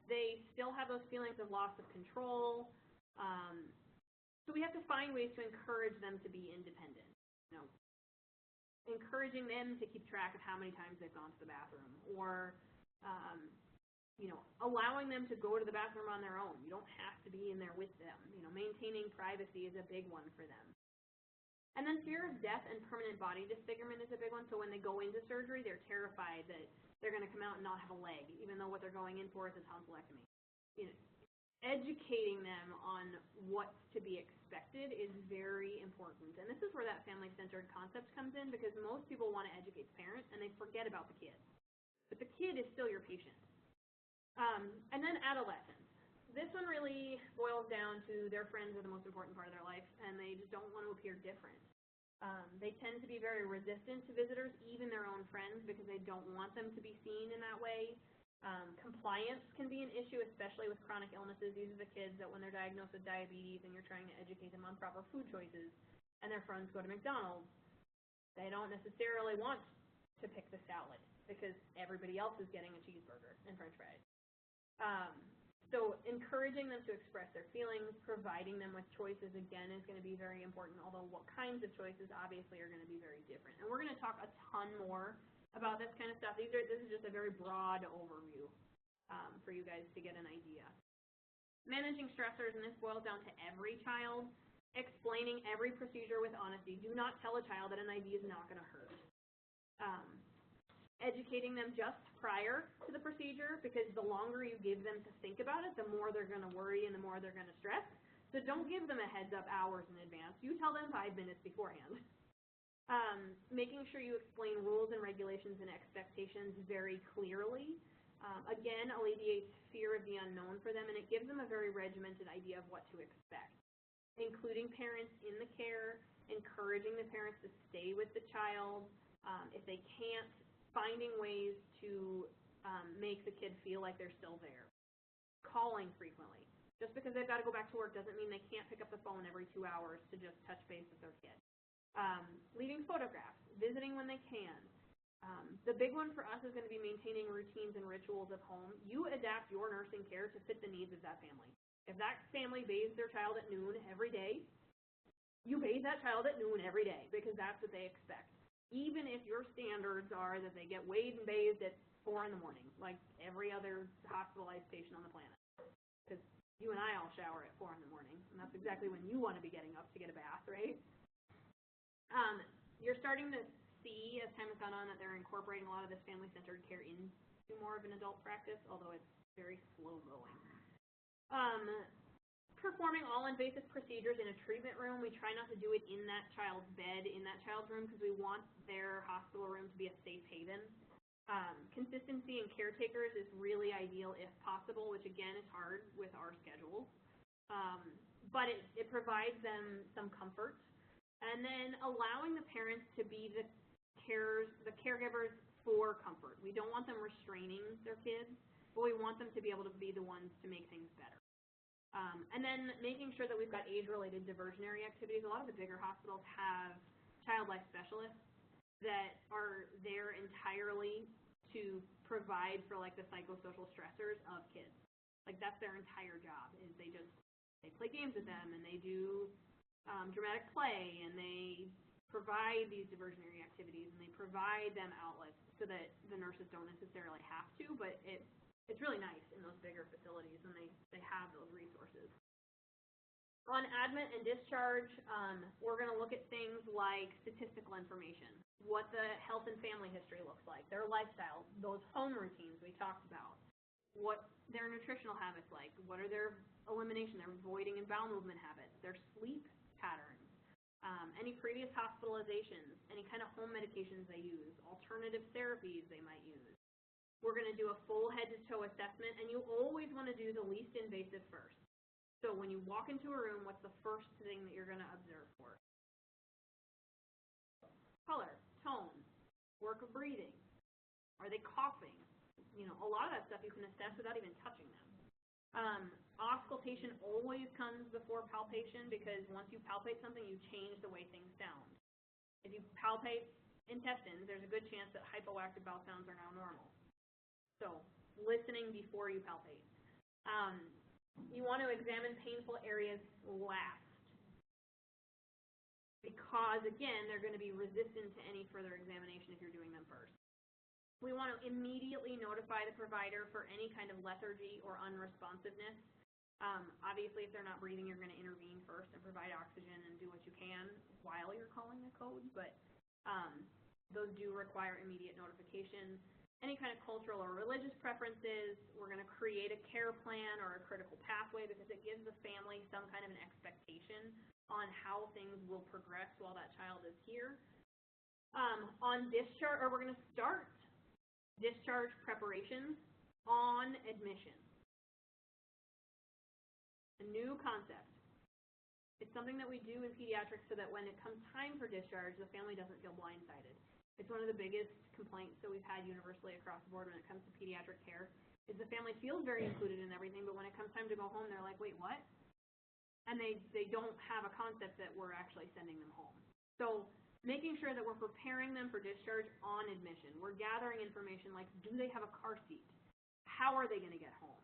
They still have those feelings of loss of control. So we have to find ways to encourage them to be independent. Encouraging them to keep track of how many times they've gone to the bathroom, or allowing them to go to the bathroom on their own. You don't have to be in there with them. Maintaining privacy is a big one for them. And then fear of death and permanent body disfigurement is a big one. So when they go into surgery, they're terrified that they're going to come out and not have a leg, even though what they're going in for is a tonsillectomy. You know, educating them on what's to be expected is very important. And this is where that family-centered concept comes in, because most people want to educate the parent, and they forget about the kid. But the kid is still your patient. And then adolescence. This one really boils down to their friends are the most important part of their life, and they just don't want to appear different. They tend to be very resistant to visitors, even their own friends, because they don't want them to be seen in that way. Compliance can be an issue, especially with chronic illnesses. These are the kids that when they're diagnosed with diabetes and you're trying to educate them on proper food choices, and their friends go to McDonald's, they don't necessarily want to pick the salad because everybody else is getting a cheeseburger and french fries. So encouraging them to express their feelings, providing them with choices, again, is going to be very important, although what kinds of choices obviously are going to be very different. And we're going to talk a ton more about this kind of stuff. This is just a very broad overview for you guys to get an idea. Managing stressors, and this boils down to every child, explaining every procedure with honesty. Do not tell a child that an IV is not going to hurt. Educating them just prior to the procedure, because the longer you give them to think about it, the more they're going to worry and the more they're going to stress. So don't give them a heads up hours in advance. You tell them 5 minutes beforehand. Making sure you explain rules and regulations and expectations very clearly. Again, alleviates fear of the unknown for them, and it gives them a very regimented idea of what to expect. Including parents in the care, encouraging the parents to stay with the child. If they can't, finding ways to make the kid feel like they're still there. Calling frequently. Just because they've got to go back to work doesn't mean they can't pick up the phone every 2 hours to just touch base with their kid. Leaving photographs, visiting when they can. The big one for us is going to be maintaining routines and rituals at home. You adapt your nursing care to fit the needs of that family. If that family bathes their child at noon every day, you bathe that child at noon every day, because that's what they expect. Even if your standards are that they get weighed and bathed at 4 in the morning, like every other hospitalized patient on the planet. Because you and I all shower at 4 in the morning, and that's exactly when you want to be getting up to get a bath, right? You're starting to see, as time has gone on, that they're incorporating a lot of this family-centered care into more of an adult practice, although it's very slow-going. Performing all invasive procedures in a treatment room. We try not to do it in that child's bed, in that child's room, because we want their hospital room to be a safe haven. Consistency in caretakers is really ideal if possible, which again is hard with our schedules. But it provides them some comfort. And then allowing the parents to be the caregivers for comfort. We don't want them restraining their kids, but we want them to be able to be the ones to make things better. And then making sure that we've got age-related diversionary activities. A lot of the bigger hospitals have child life specialists that are there entirely to provide for like the psychosocial stressors of kids. Like that's their entire job, is they play games with them, and they do dramatic play, and they provide these diversionary activities, and they provide them outlets so that the nurses don't necessarily have to, but it's really nice in those bigger facilities when they have those resources. On admit and discharge, we're going to look at things like statistical information, what the health and family history looks like, their lifestyle, those home routines we talked about, what their nutritional habits like, what are their elimination, their voiding and bowel movement habits, their sleep patterns, any previous hospitalizations, any kind of home medications they use, alternative therapies they might use. We're going to do a full head-to-toe assessment, and you always want to do the least invasive first. So when you walk into a room, what's the first thing that you're going to observe for? Color, tone, work of breathing. Are they coughing? You know, a lot of that stuff you can assess without even touching them. Auscultation always comes before palpation, because once you palpate something, you change the way things sound. If you palpate intestines, there's a good chance that hypoactive bowel sounds are now normal. So listening before you palpate. You want to examine painful areas last, because, again, they're going to be resistant to any further examination if you're doing them first. We want to immediately notify the provider for any kind of lethargy or unresponsiveness. Obviously, if they're not breathing, you're going to intervene first and provide oxygen and do what you can while you're calling the code, but those do require immediate notification. Any kind of cultural or religious preferences, we're going to create a care plan or a critical pathway because it gives the family some kind of an expectation on how things will progress while that child is here. On discharge, or we're going to start discharge preparations on admission. A new concept. It's something that we do in pediatrics so that when it comes time for discharge, the family doesn't feel blindsided. It's one of the biggest complaints that we've had universally across the board when it comes to pediatric care, is the family feels very included in everything, but when it comes time to go home, they're like, wait, what? And they don't have a concept that we're actually sending them home. So making sure that we're preparing them for discharge on admission. We're gathering information like, do they have a car seat? How are they going to get home?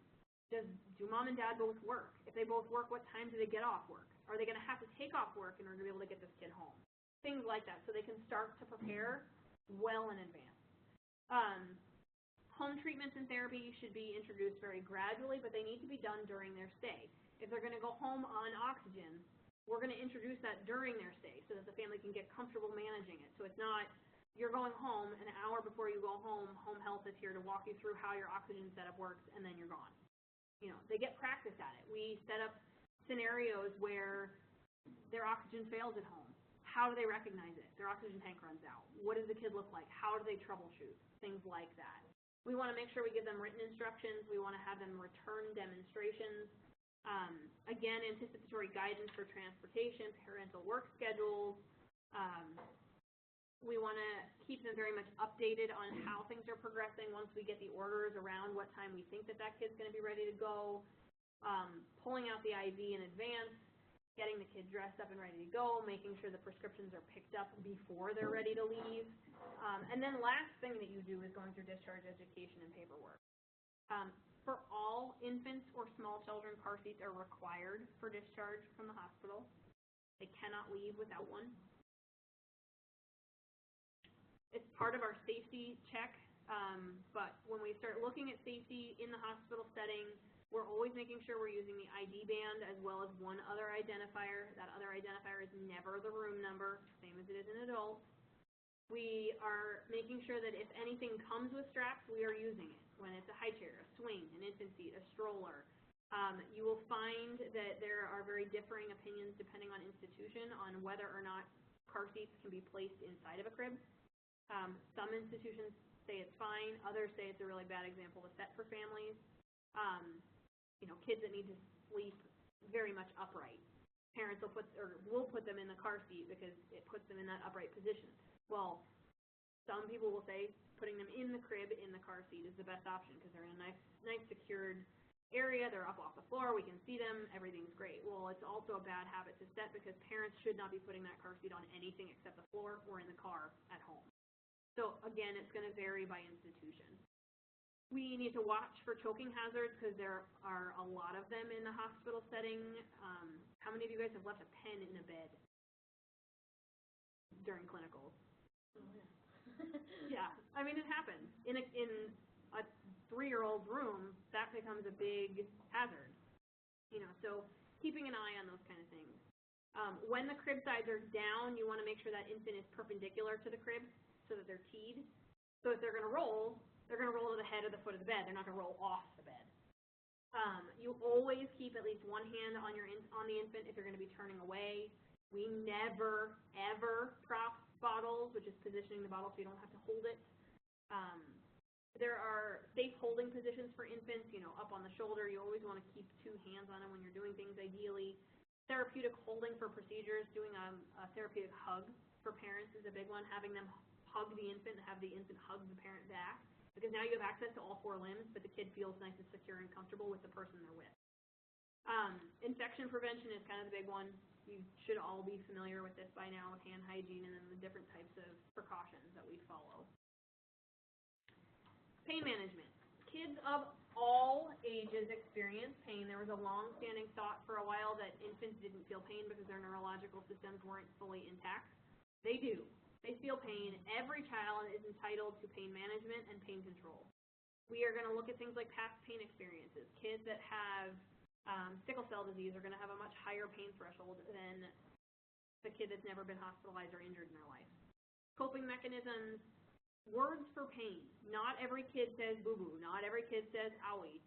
Do mom and dad both work? If they both work, what time do they get off work? Are they going to have to take off work in order to be able to get this kid home? Things like that, so they can start to prepare well in advance. Home treatments and therapy should be introduced very gradually, but they need to be done during their stay. If they're going to go home on oxygen, we're going to introduce that during their stay so that the family can get comfortable managing it. So it's not, you're going home, an hour before you go home, home health is here to walk you through how your oxygen setup works, and then you're gone. You know, they get practice at it. We set up scenarios where their oxygen fails at home. How do they recognize it? Their oxygen tank runs out. What does the kid look like? How do they troubleshoot? Things like that. We want to make sure we give them written instructions. We want to have them return demonstrations. Again, anticipatory guidance for transportation, parental work schedules. We want to keep them very much updated on how things are progressing once we get the orders around what time we think that kid's going to be ready to go. Pulling out the IV in advance, getting the kid dressed up and ready to go, making sure the prescriptions are picked up before they're ready to leave. And then last thing that you do is going through discharge education and paperwork. For all infants or small children, car seats are required for discharge from the hospital. They cannot leave without one. It's part of our safety check, but when we start looking at safety in the hospital setting, we're always making sure we're using the ID band as well as one other identifier. That other identifier is never the room number, same as it is in adults. We are making sure that if anything comes with straps, we are using it. When it's a high chair, a swing, an infant seat, a stroller. You will find that there are very differing opinions depending on institution on whether or not car seats can be placed inside of a crib. Some institutions say it's fine. Others say it's a really bad example to set for families. You know, kids that need to sleep very much upright. Parents will put them in the car seat because it puts them in that upright position. Well, some people will say putting them in the crib in the car seat is the best option because they're in a nice secured area. They're up off the floor. We can see them. Everything's great. Well, it's also a bad habit to set because parents should not be putting that car seat on anything except the floor or in the car at home. So again, it's going to vary by institution. We need to watch for choking hazards because there are a lot of them in the hospital setting. How many of you guys have left a pen in a bed during clinicals? Yeah, I mean, it happens. In a 3-year-old's room, that becomes a big hazard. You know, so keeping an eye on those kind of things. When the crib sides are down, you want to make sure that infant is perpendicular to the crib so that they're teed. So if they're going to roll to the head or the foot of the bed. They're not going to roll off the bed. You always keep at least one hand on the infant if you're going to be turning away. We never, ever prop bottles, which is positioning the bottle so you don't have to hold it. There are safe holding positions for infants, you know, up on the shoulder. You always want to keep 2 hands on them when you're doing things, ideally. Therapeutic holding for procedures, doing a therapeutic hug for parents is a big one, having them hug the infant and have the infant hug the parent back. Because now you have access to all 4 limbs, but the kid feels nice and secure and comfortable with the person they're with. Infection prevention is kind of the big one. You should all be familiar with this by now with hand hygiene and then the different types of precautions that we follow. Pain management. Kids of all ages experience pain. There was a long-standing thought for a while that infants didn't feel pain because their neurological systems weren't fully intact. They do. They feel pain. Every child is entitled to pain management and pain control. We are going to look at things like past pain experiences. Kids that have Sickle cell disease are going to have a much higher pain threshold than the kid that's never been hospitalized or injured in their life. Coping mechanisms, words for pain. Not every kid says boo-boo. Not every kid says owie.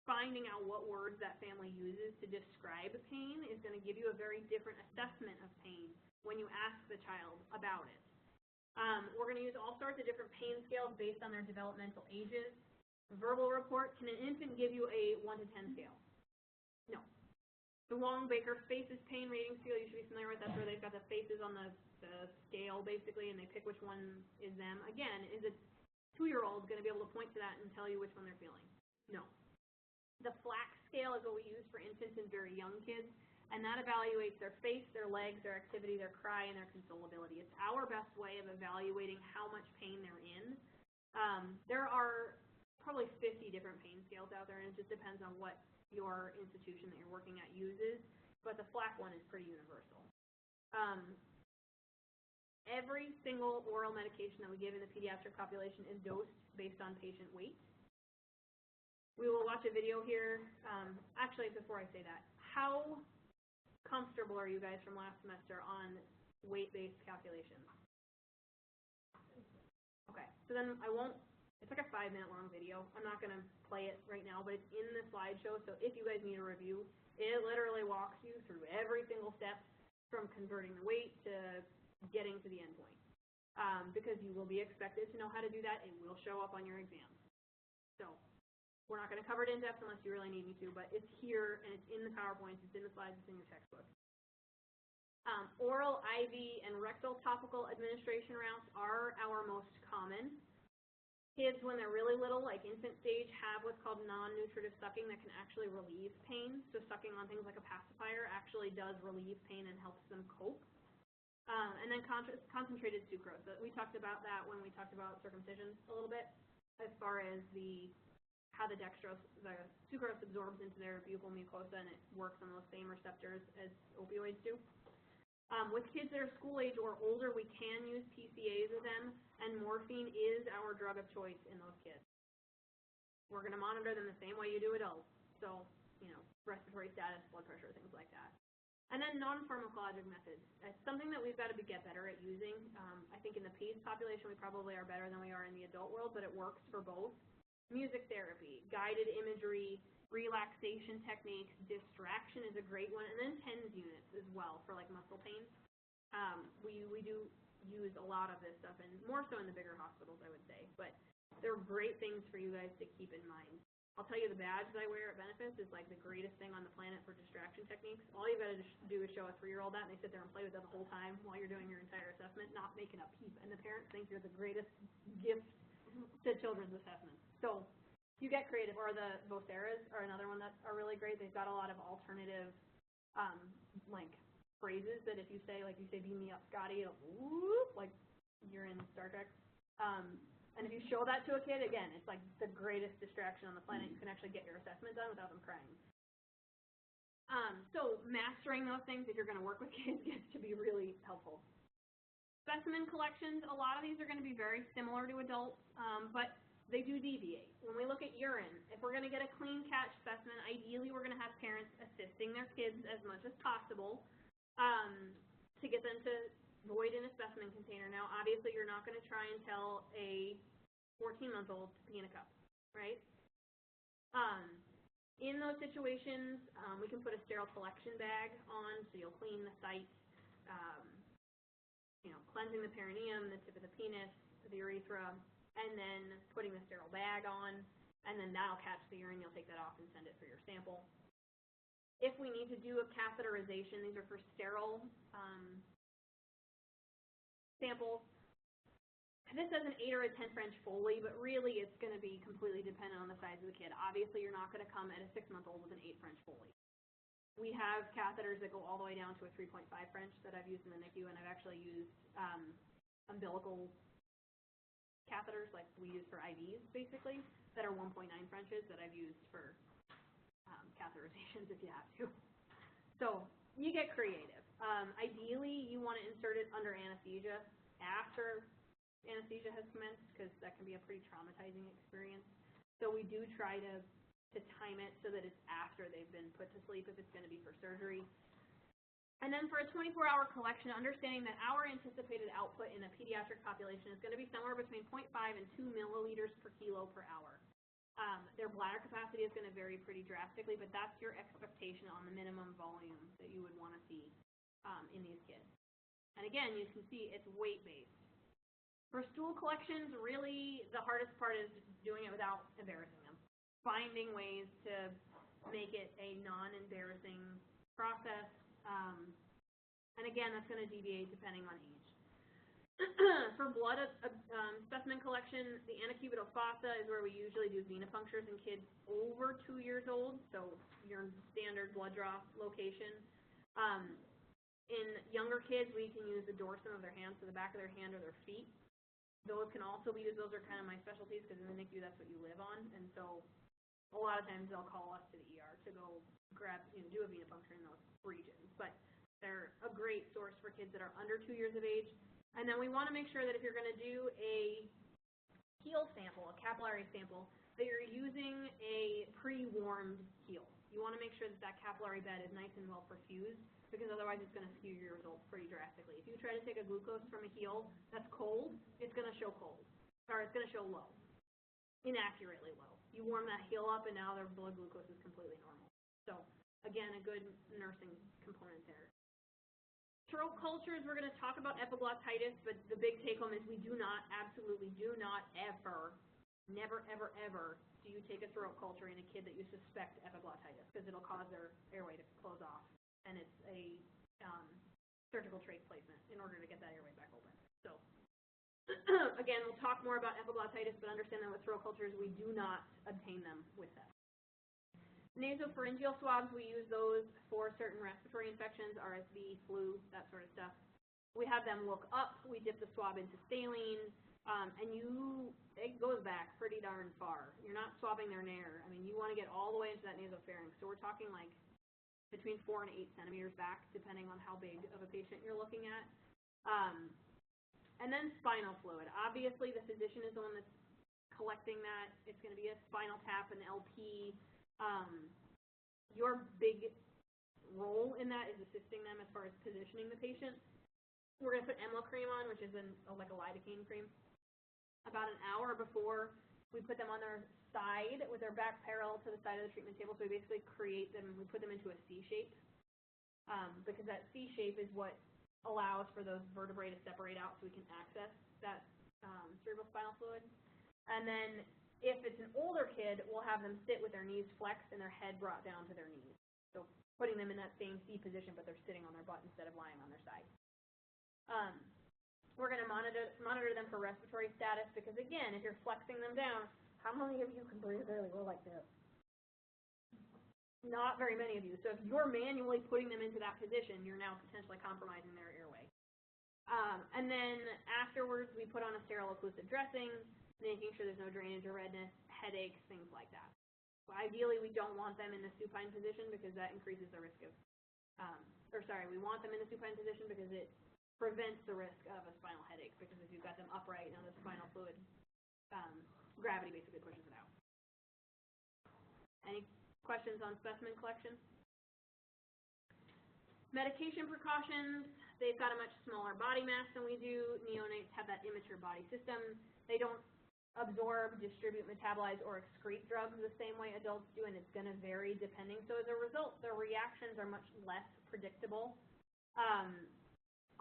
Finding out what words that family uses to describe pain is going to give you a very different assessment of pain when you ask the child about it. We're going to use all sorts of different pain scales based on their developmental ages. Verbal report, can an infant give you a 1 to 10 scale? No. The Wong-Baker Faces Pain Rating Scale, you should be familiar with. That's where they've got the faces on the scale, basically, and they pick which one is them. Again, is a 2-year-old going to be able to point to that and tell you which one they're feeling? No. The Flax Scale is what we use for infants and very young kids, and that evaluates their face, their legs, their activity, their cry, and their consolability. It's our best way of evaluating how much pain they're in. There are probably 50 different pain scales out there, and it just depends on what your institution that you're working at uses, but the FLAC one is pretty universal. Every single oral medication that we give in the pediatric population is dosed based on patient weight. We will watch a video here. Actually, before I say that, how comfortable are you guys from last semester on weight-based calculations? Okay, so then I won't, it's like a 5-minute long video. I'm not going to play it right now, but it's in the slideshow, so if you guys need a review, it literally walks you through every single step from converting the weight to getting to the end point. Because you will be expected to know how to do that. It will show up on your exam. So we're not going to cover it in depth unless you really need me to, but it's here, and it's in the PowerPoints, it's in the slides, it's in your textbook. Oral, IV, and rectal topical administration routes are our most common. Kids, when they're really little, like infant stage, have what's called non-nutritive sucking that can actually relieve pain. So sucking on things like a pacifier actually does relieve pain and helps them cope. And then concentrated sucrose. We talked about that when we talked about circumcision a little bit, as far as how the sucrose absorbs into their buccal mucosa, and it works on those same receptors as opioids do. With kids that are school age or older, we can use PCAs with them, and morphine is our drug of choice in those kids. We're going to monitor them the same way you do adults, so, respiratory status, blood pressure, things like that. And then non-pharmacologic methods. It's something that we've got to get better at using. I think in the peds population, we probably are better than we are in the adult world, but it works for both. Music therapy, guided imagery, relaxation techniques, distraction is a great one, and then TENS units as well for like muscle pain. We do use a lot of this stuff, and more so in the bigger hospitals, I would say, but they're great things for you guys to keep in mind. I'll tell you, the badge that I wear at Benefits is like the greatest thing on the planet for distraction techniques. All you gotta do is show a 3-year-old that, and they sit there and play with it the whole time while you're doing your entire assessment, not making a peep, and the parents think you're the greatest gift to children's assessments. So you get creative, or the Voceras are another one that are really great. They've got a lot of alternative like phrases that if you say, like you say, beam me up, Scotty, it'll whoop, like you're in Star Trek. And if you show that to a kid, again, it's like the greatest distraction on the planet. You can actually get your assessment done without them crying. So mastering those things, if you're going to work with kids, gets to be really helpful. Specimen collections, a lot of these are going to be very similar to adults, but they do deviate. When we look at urine, if we're going to get a clean catch specimen, ideally we're going to have parents assisting their kids as much as possible to get them to void in a specimen container. Now, obviously, you're not going to try and tell a 14-month-old to pee in a cup, right? In those situations, we can put a sterile collection bag on, so you'll clean the site, cleansing the perineum, the tip of the penis, the urethra, and then putting the sterile bag on, and then that'll catch the urine. You'll take that off and send it for your sample. If we need to do a catheterization, these are for sterile samples. This says an 8 or a 10 French Foley, but really it's going to be completely dependent on the size of the kid. Obviously, you're not going to come at a 6-month-old with an 8 French Foley. We have catheters that go all the way down to a 3.5 French that I've used in the NICU, and I've actually used umbilical catheters like we use for IVs, basically, that are 1.9 Frenches that I've used for catheterizations if you have to. So you get creative. Ideally, you want to insert it under anesthesia after anesthesia has commenced, because that can be a pretty traumatizing experience. So we do try to to time it so that it's after they've been put to sleep if it's going to be for surgery. And then for a 24-hour collection, understanding that our anticipated output in a pediatric population is going to be somewhere between 0.5 and 2 milliliters per kilo per hour. Their bladder capacity is going to vary pretty drastically, but that's your expectation on the minimum volume that you would want to see in these kids. And again, you can see it's weight-based. For stool collections, really the hardest part is doing it without embarrassing them. Finding ways to make it a non-embarrassing process. And again, that's going to deviate depending on age. For blood specimen collection, the antecubital fossa is where we usually do venipunctures in kids over 2 years old, so your standard blood draw location. In younger kids, we can use the dorsum of their hand, so the back of their hand or their feet. Those can also be used. Those are kind of my specialties because in the NICU, that's what you live on. And so a lot of times they'll call us to the ER to go grab, do a venipuncture in those regions. But they're a great source for kids that are under 2 years of age. And then we want to make sure that if you're going to do a heel sample, a capillary sample, that you're using a pre-warmed heel. You want to make sure that that capillary bed is nice and well perfused, because otherwise it's going to skew your results pretty drastically. If you try to take a glucose from a heel that's cold, it's going to show cold, or it's going to show low, inaccurately low. You warm that heel up, and now their blood glucose is completely normal. So, again, a good nursing component there. Throat cultures, we're going to talk about epiglottitis, but the big take-home is we do not, absolutely do not ever, never, ever, ever do you take a throat culture in a kid that you suspect epiglottitis, because it'll cause their airway to close off, and it's a surgical trache placement in order to get that airway back open. So, again, we'll talk more about epiglottitis, but understand that with throat cultures, we do not obtain them with that. Nasopharyngeal swabs, we use those for certain respiratory infections, RSV, flu, that sort of stuff. We have them look up, we dip the swab into saline, and it goes back pretty darn far. You're not swabbing their nair. I mean, you want to get all the way into that nasopharynx. So we're talking like between 4 and 8 centimeters back, depending on how big of a patient you're looking at. And then spinal fluid. Obviously, the physician is the one that's collecting that. It's going to be a spinal tap, an LP. Your big role in that is assisting them as far as positioning the patient. We're going to put Emla cream on, which is like a lidocaine cream. About an hour before, we put them on their side with their back parallel to the side of the treatment table. So we basically create them, we put them into a C shape, because that C shape is what allows for those vertebrae to separate out so we can access that cerebrospinal fluid. And then if it's an older kid, we'll have them sit with their knees flexed and their head brought down to their knees. So putting them in that same C position, but they're sitting on their butt instead of lying on their side. We're going to monitor them for respiratory status, because again, if you're flexing them down, how many of you can breathe really well like this? Not very many of you. So if you're manually putting them into that position, you're now potentially compromising their airway. And then afterwards, we put on a sterile occlusive dressing, making sure there's no drainage or redness, headaches, things like that. So ideally, we don't want them in the supine position because that increases the risk of, we want them in the supine position because it prevents the risk of a spinal headache, because if you've got them upright, now the spinal fluid, gravity basically pushes it out. Any questions on specimen collection? Medication precautions, they've got a much smaller body mass than we do. Neonates have that immature body system. They don't absorb, distribute, metabolize, or excrete drugs the same way adults do, and it's going to vary depending. So as a result, their reactions are much less predictable.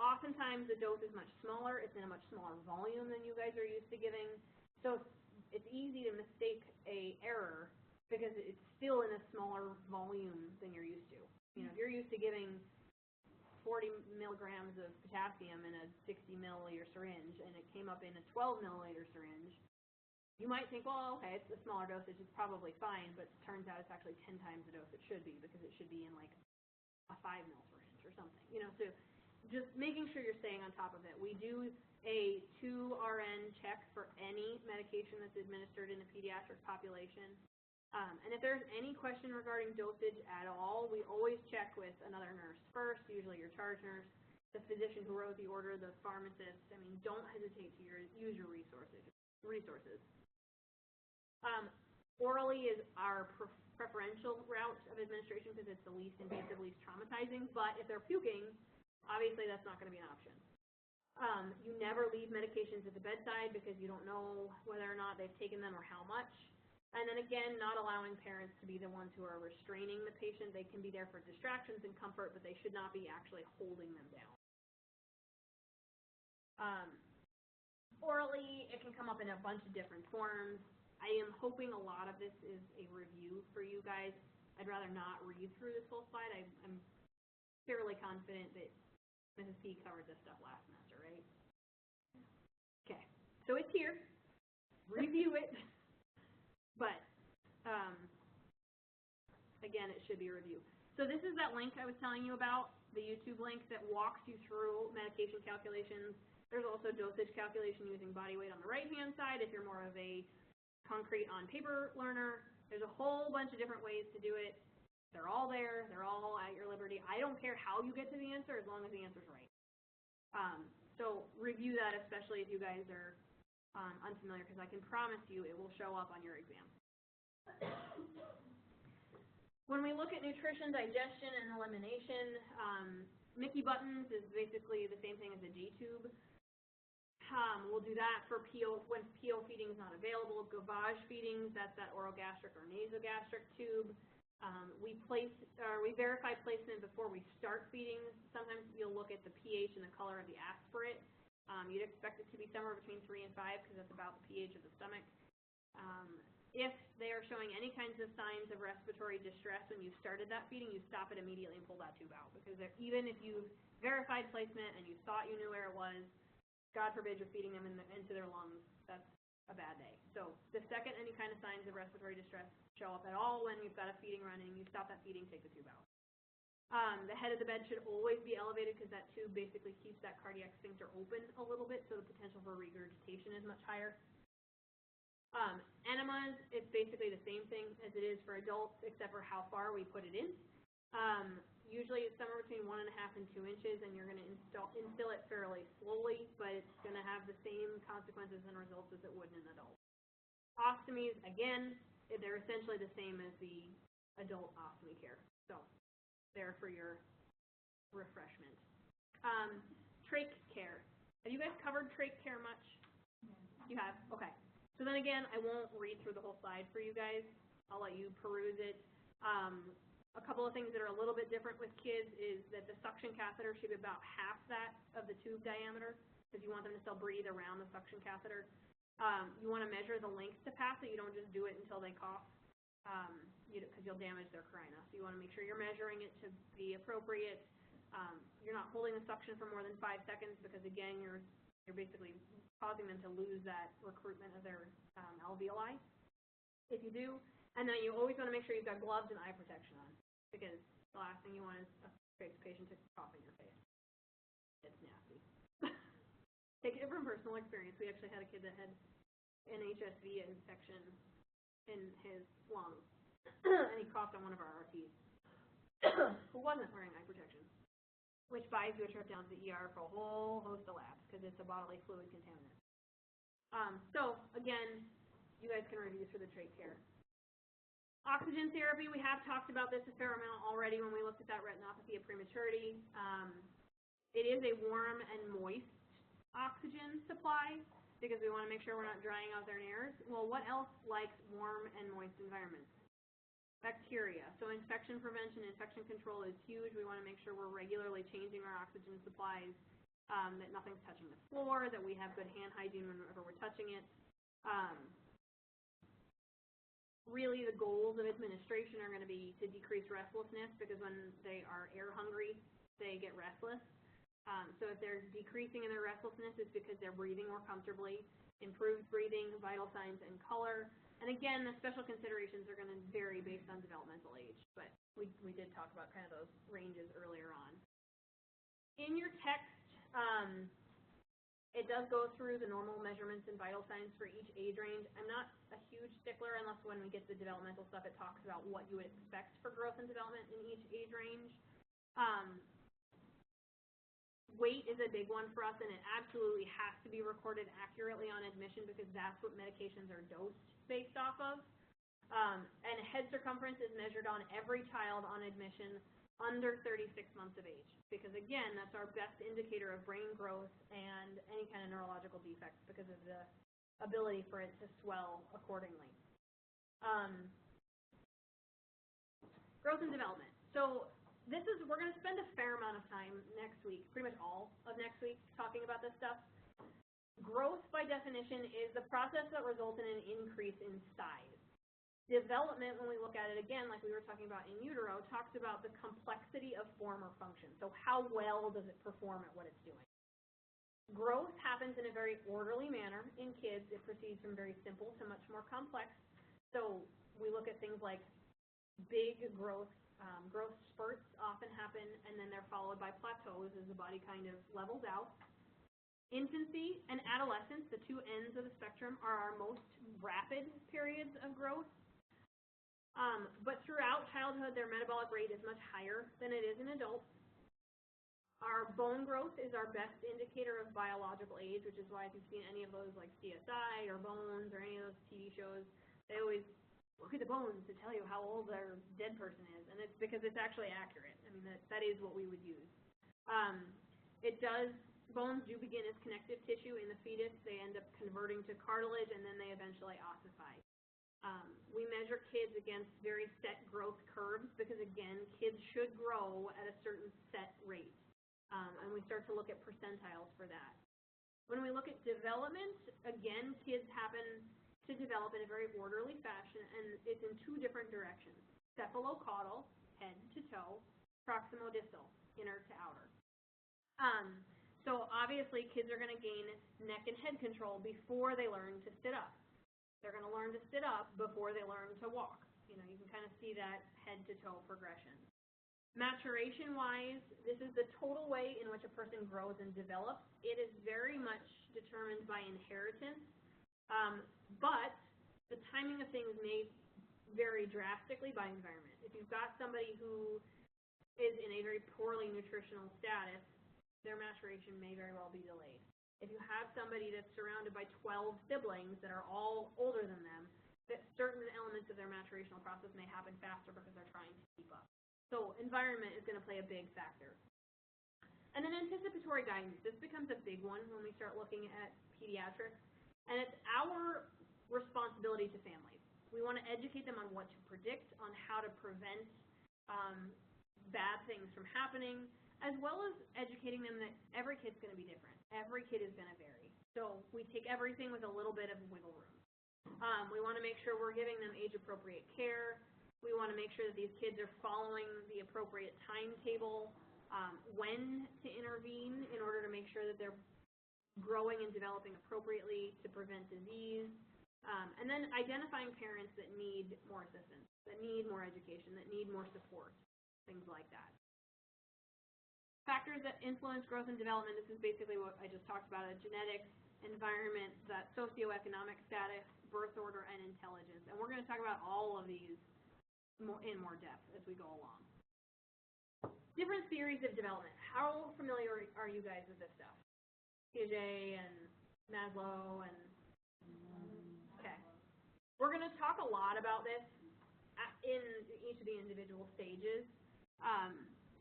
Oftentimes, the dose is much smaller. It's in a much smaller volume than you guys are used to giving. So it's easy to mistake a error because it's still in a smaller volume than you're used to. You know, if you're used to giving 40 milligrams of potassium in a 60 milliliter syringe, and it came up in a 12 milliliter syringe, you might think, well, okay, it's a smaller dosage, it's probably fine, but it turns out it's actually 10 times the dose it should be, because it should be in like a 5 mil syringe or something. You know, so just making sure you're staying on top of it. We do a 2 RN check for any medication that's administered in a pediatric population. And if there's any question regarding dosage at all, we always check with another nurse first, usually your charge nurse, the physician who wrote the order, the pharmacist. I mean, don't hesitate to use your resources. Orally is our preferential route of administration because it's the least invasive, least traumatizing, but if they're puking, obviously that's not going to be an option. You never leave medications at the bedside because you don't know whether or not they've taken them or how much. And then again, not allowing parents to be the ones who are restraining the patient. They can be there for distractions and comfort, but they should not be actually holding them down. Orally, it can come up in a bunch of different forms. I am hoping a lot of this is a review for you guys. I'd rather not read through this whole slide. I'm fairly confident that Mrs. P covered this stuff last semester, right? Okay, so it's here. Review it. But, again, it should be a review. So this is that link I was telling you about, the YouTube link that walks you through medication calculations. There's also dosage calculation using body weight on the right-hand side if you're more of a concrete on paper learner. There's a whole bunch of different ways to do it. They're all there. They're all at your liberty. I don't care how you get to the answer as long as the answer's right. So review that, especially if you guys are unfamiliar, because I can promise you it will show up on your exam. When we look at nutrition, digestion, and elimination, Mickey buttons is basically the same thing as a G-tube. We'll do that for PO when PO feeding is not available. Gavage feedings, that's that orogastric or nasogastric tube. We verify placement before we start feeding. Sometimes you'll look at the pH and the color of the aspirate. You'd expect it to be somewhere between 3 and 5 because that's about the pH of the stomach. If they are showing any kinds of signs of respiratory distress when you started that feeding, you stop it immediately and pull that tube out. Because even if you've verified placement and you thought you knew where it was, God forbid you're feeding them into their lungs, that's a bad day. So the second any kind of signs of respiratory distress show up at all when you've got a feeding running, you stop that feeding, take the tube out. The head of the bed should always be elevated because that tube basically keeps that cardiac sphincter open a little bit, so the potential for regurgitation is much higher. Enemas, it's basically the same thing as it is for adults, except for how far we put it in. Usually it's somewhere between 1.5 and 2 inches, and you're going to instill it fairly slowly, but it's going to have the same consequences and results as it would in an adult. Ostomies, again, they're essentially the same as the adult ostomy care. So there for your refreshment. Trach care. Have you guys covered trach care much? You have? Okay. So then again, I won't read through the whole slide for you guys. I'll let you peruse it. A couple of things that are a little bit different with kids is that the suction catheter should be about half that of the tube diameter because you want them to still breathe around the suction catheter. You want to measure the length to pass it. You don't just do it until they cough because you'll damage their carina. So you want to make sure you're measuring it to be appropriate. You're not holding the suction for more than 5 seconds because, again, you're basically causing them to lose that recruitment of their alveoli if you do. And then you always want to make sure you've got gloves and eye protection on because the last thing you want is a patient to cough in your face. It's nasty. Take it from personal experience. We actually had a kid that had an HSV infection in his lungs, and he coughed on one of our RTs who wasn't wearing eye protection, which buys you a trip down to the ER for a whole host of labs because it's a bodily fluid contaminant. So, again, you guys can review through the trach care. Oxygen therapy, we have talked about this a fair amount already when we looked at that retinopathy of prematurity. It is a warm and moist oxygen supply because we want to make sure we're not drying out their nares. Well, what else likes warm and moist environments? Bacteria. So infection prevention, infection control is huge. We want to make sure we're regularly changing our oxygen supplies, that nothing's touching the floor, that we have good hand hygiene whenever we're touching it. Really, the goals of administration are going to be to decrease restlessness because when they are air hungry, they get restless. So if they're decreasing in their restlessness, it's because they're breathing more comfortably, improved breathing, vital signs, and color. And again, the special considerations are going to vary based on developmental age, but we did talk about kind of those ranges earlier on. In your text, it does go through the normal measurements and vital signs for each age range. I'm not a huge stickler unless when we get to the developmental stuff, it talks about what you would expect for growth and development in each age range. Weight is a big one for us, and it absolutely has to be recorded accurately on admission because that's what medications are dosed based off of. And head circumference is measured on every child on admission under 36 months of age, because again, that's our best indicator of brain growth and any kind of neurological defects because of the ability for it to swell accordingly. Growth and development. So we're going to spend a fair amount of time next week, pretty much all of next week, talking about this stuff. Growth, by definition, is the process that results in an increase in size. Development, when we look at it again, like we were talking about in utero, talks about the complexity of form or function. So how well does it perform at what it's doing? Growth happens in a very orderly manner in kids. It proceeds from very simple to much more complex. So we look at things like big growth. Growth spurts often happen, and then they're followed by plateaus as the body kind of levels out. Infancy and adolescence, the two ends of the spectrum, are our most rapid periods of growth. But throughout childhood, their metabolic rate is much higher than it is in adults. Our bone growth is our best indicator of biological age, which is why if you've seen any of those like CSI or Bones or any of those TV shows, they always look at the bones to tell you how old their dead person is, and it's because it's actually accurate. I mean, that is what we would use. Bones do begin as connective tissue in the fetus. They end up converting to cartilage, and then they eventually ossify. We measure kids against very set growth curves because, again, kids should grow at a certain set rate, and we start to look at percentiles for that. When we look at development, again, kids happen to develop in a very orderly fashion, and it's in two different directions: cephalocaudal, head to toe, proximodistal, inner to outer. So obviously, kids are going to gain neck and head control before they learn to sit up. They're going to learn to sit up before they learn to walk. You know, you can kind of see that head to toe progression. Maturation-wise, this is the total way in which a person grows and develops. It is very much determined by inheritance, but the timing of things may vary drastically by environment. If you've got somebody who is in a very poorly nutritional status, their maturation may very well be delayed. If you have somebody that's surrounded by 12 siblings that are all older than them, that certain elements of their maturational process may happen faster because they're trying to keep up. So environment is going to play a big factor. And then anticipatory guidance. This becomes a big one when we start looking at pediatrics. And it's our responsibility to families. We want to educate them on what to predict, on how to prevent bad things from happening, as well as educating them that every kid's going to be different. Every kid is going to vary. So we take everything with a little bit of wiggle room. We want to make sure we're giving them age-appropriate care. We want to make sure that these kids are following the appropriate timetable, when to intervene in order to make sure that they're growing and developing appropriately to prevent disease. And then identifying parents that need more assistance, that need more education, that need more support, things like that. Factors that influence growth and development, this is basically what I just talked about: genetics, environment, that socioeconomic status, birth order, and intelligence. And we're going to talk about all of these in more depth as we go along. Different theories of development. How familiar are you guys with this stuff? Piaget and Maslow and... Okay. We're going to talk a lot about this in each of the individual stages.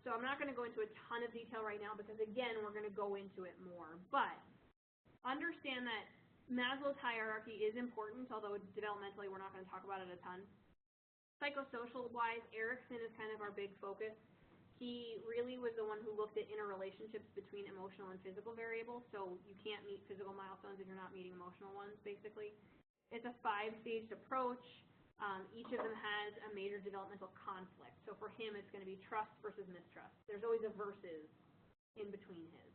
So I'm not going to go into a ton of detail right now because, again, we're going to go into it more. But understand that Maslow's hierarchy is important, although developmentally we're not going to talk about it a ton. Psychosocial-wise, Erikson is kind of our big focus. He really was the one who looked at interrelationships between emotional and physical variables. So you can't meet physical milestones if you're not meeting emotional ones, basically. It's a 5-staged approach. Each of them has a major developmental conflict. So for him, it's going to be trust versus mistrust. There's always a versus in between his.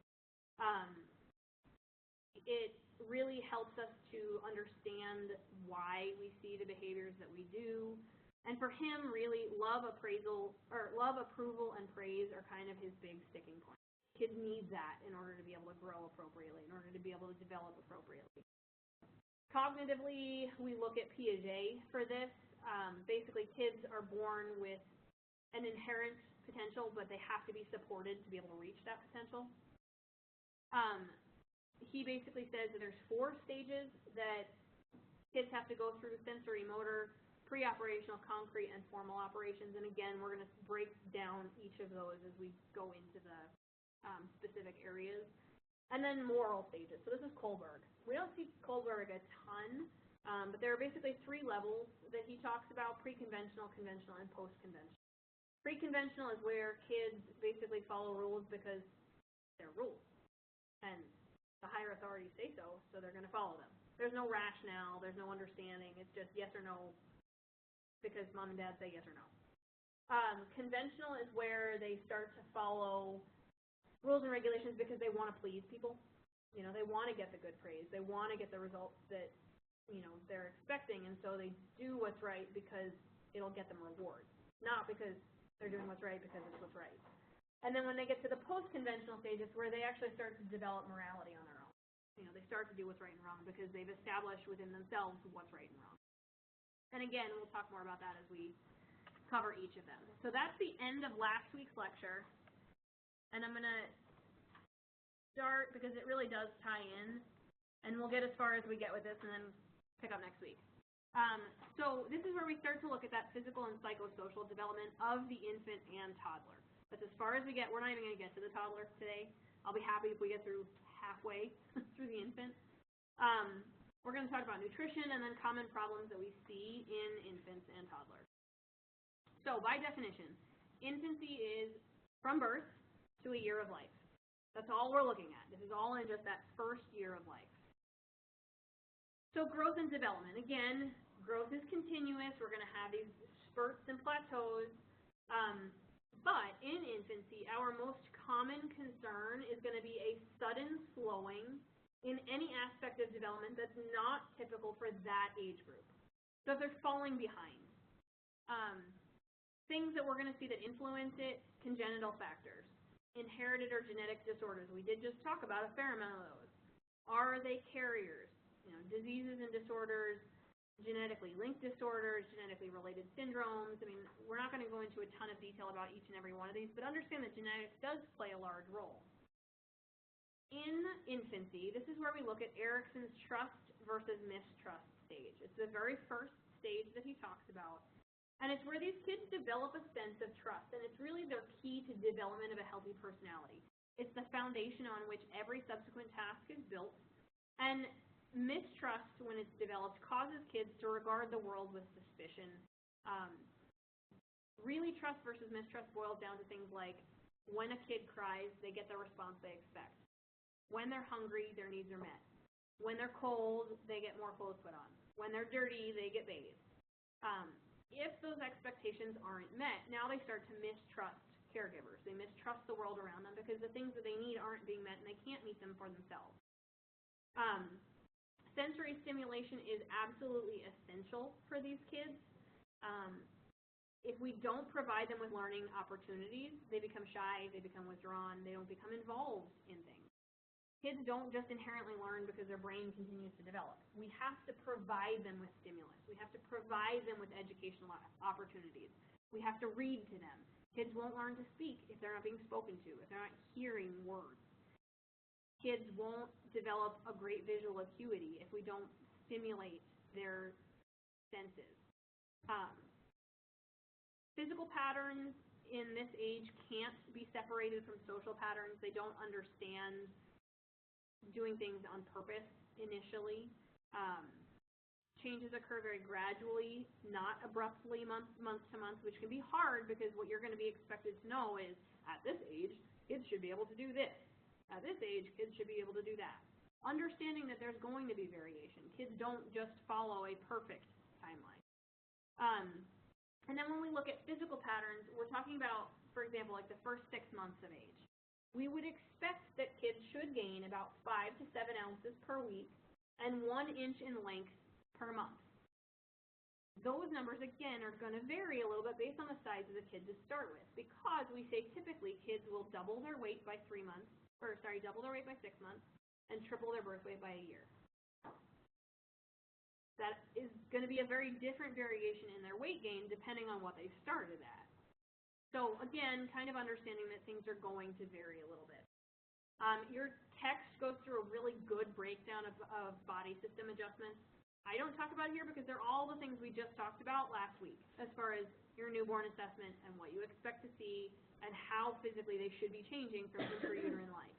It really helps us to understand why we see the behaviors that we do. And for him, really, love, approval, and praise are kind of his big sticking point. Kids need that in order to be able to grow appropriately, in order to be able to develop appropriately. Cognitively, we look at Piaget for this. Basically, kids are born with an inherent potential, but they have to be supported to be able to reach that potential. He basically says that there's 4 stages that kids have to go through: sensory, motor, pre-operational, concrete, and formal operations. And again, we're going to break down each of those as we go into the specific areas. And then moral stages. So this is Kohlberg. We don't see Kohlberg a ton, but there are basically 3 levels that he talks about: pre-conventional, conventional, and post-conventional. Pre-conventional is where kids basically follow rules because they're rules, and the higher authorities say so, so they're going to follow them. There's no rationale, there's no understanding, it's just yes or no because mom and dad say yes or no. Conventional is where they start to follow rules and regulations because they want to please people. You know, they want to get the good praise, they want to get the results that, you know, they're expecting, and so they do what's right because it'll get them rewards, not because they're doing what's right because it's what's right. And then when they get to the post-conventional stages, where they actually start to develop morality on their own. You know, they start to do what's right and wrong because they've established within themselves what's right and wrong. And again, we'll talk more about that as we cover each of them. So that's the end of last week's lecture. And I'm going to start, because it really does tie in, and we'll get as far as we get with this and then pick up next week. So this is where we start to look at that physical and psychosocial development of the infant and toddler. That's as far as we get. We're not even going to get to the toddler today. I'll be happy if we get through halfway through the infant. We're going to talk about nutrition and then common problems that we see in infants and toddlers. So by definition, infancy is from birth to a year of life. That's all we're looking at. This is all in just that first year of life. So growth and development. Again, growth is continuous. We're going to have these spurts and plateaus. But in infancy, our most common concern is going to be a sudden slowing in any aspect of development that's not typical for that age group. So if they're falling behind. Things that we're going to see that influence it: congenital factors, inherited or genetic disorders. We did just talk about a fair amount of those. Are they carriers? You know, diseases and disorders, genetically linked disorders, genetically related syndromes. I mean, we're not going to go into a ton of detail about each and every one of these, but understand that genetics does play a large role. In infancy, this is where we look at Erikson's trust versus mistrust stage. It's the very first stage that he talks about, and it's where these kids develop a sense of trust, and it's really their key to development of a healthy personality. It's the foundation on which every subsequent task is built, and mistrust, when it's developed, causes kids to regard the world with suspicion. Really, trust versus mistrust boils down to things like when a kid cries, they get the response they expect. When they're hungry, their needs are met. When they're cold, they get more clothes put on. When they're dirty, they get bathed. If those expectations aren't met, now they start to mistrust caregivers. They mistrust the world around them because the things that they need aren't being met and they can't meet them for themselves. Sensory stimulation is absolutely essential for these kids. If we don't provide them with learning opportunities, they become shy, they become withdrawn, they don't become involved in things. Kids don't just inherently learn because their brain continues to develop. We have to provide them with stimulus. We have to provide them with educational opportunities. We have to read to them. Kids won't learn to speak if they're not being spoken to, if they're not hearing words. Kids won't develop a great visual acuity if we don't stimulate their senses. Physical patterns in this age can't be separated from social patterns. They don't understand doing things on purpose initially. Changes occur very gradually, not abruptly month to month, which can be hard because what you're going to be expected to know is, at this age, kids should be able to do this. At this age, kids should be able to do that. Understanding that there's going to be variation. Kids don't just follow a perfect timeline. And then when we look at physical patterns, we're talking about, for example, like the first 6 months of age. We would expect that kids should gain about 5 to 7 ounces per week and 1 inch in length per month. Those numbers, again, are going to vary a little bit based on the size of the kid to start with, because we say typically kids will double their weight by 6 months, and triple their birth weight by a year. That is going to be a very different variation in their weight gain depending on what they started at. So again, kind of understanding that things are going to vary a little bit. Your text goes through a really good breakdown of body system adjustments. I don't talk about here because they're all the things we just talked about last week, as far as your newborn assessment and what you expect to see and how physically they should be changing from intrauterine life.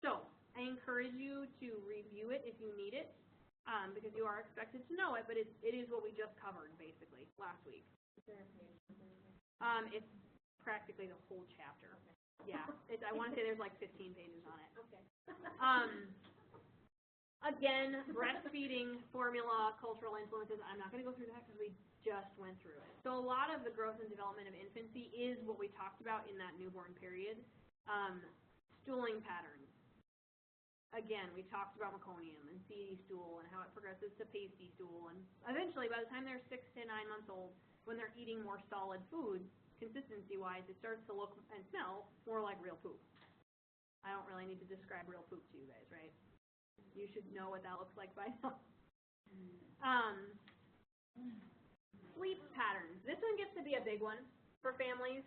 So I encourage you to review it if you need it, because you are expected to know it, but it is what we just covered, basically, last week. Is there a page number? It's practically the whole chapter. Yeah, I want to say there's like 15 pages on it. Okay. Again, breastfeeding, formula, cultural influences, I'm not going to go through that because we just went through it. So a lot of the growth and development of infancy is what we talked about in that newborn period. Stooling patterns. Again, we talked about meconium and seedy stool and how it progresses to pasty stool. And eventually, by the time they're 6 to 9 months old, when they're eating more solid food, consistency-wise, it starts to look and smell more like real poop. I don't really need to describe real poop to you guys, right? You should know what that looks like by now. Sleep patterns. This one gets to be a big one for families,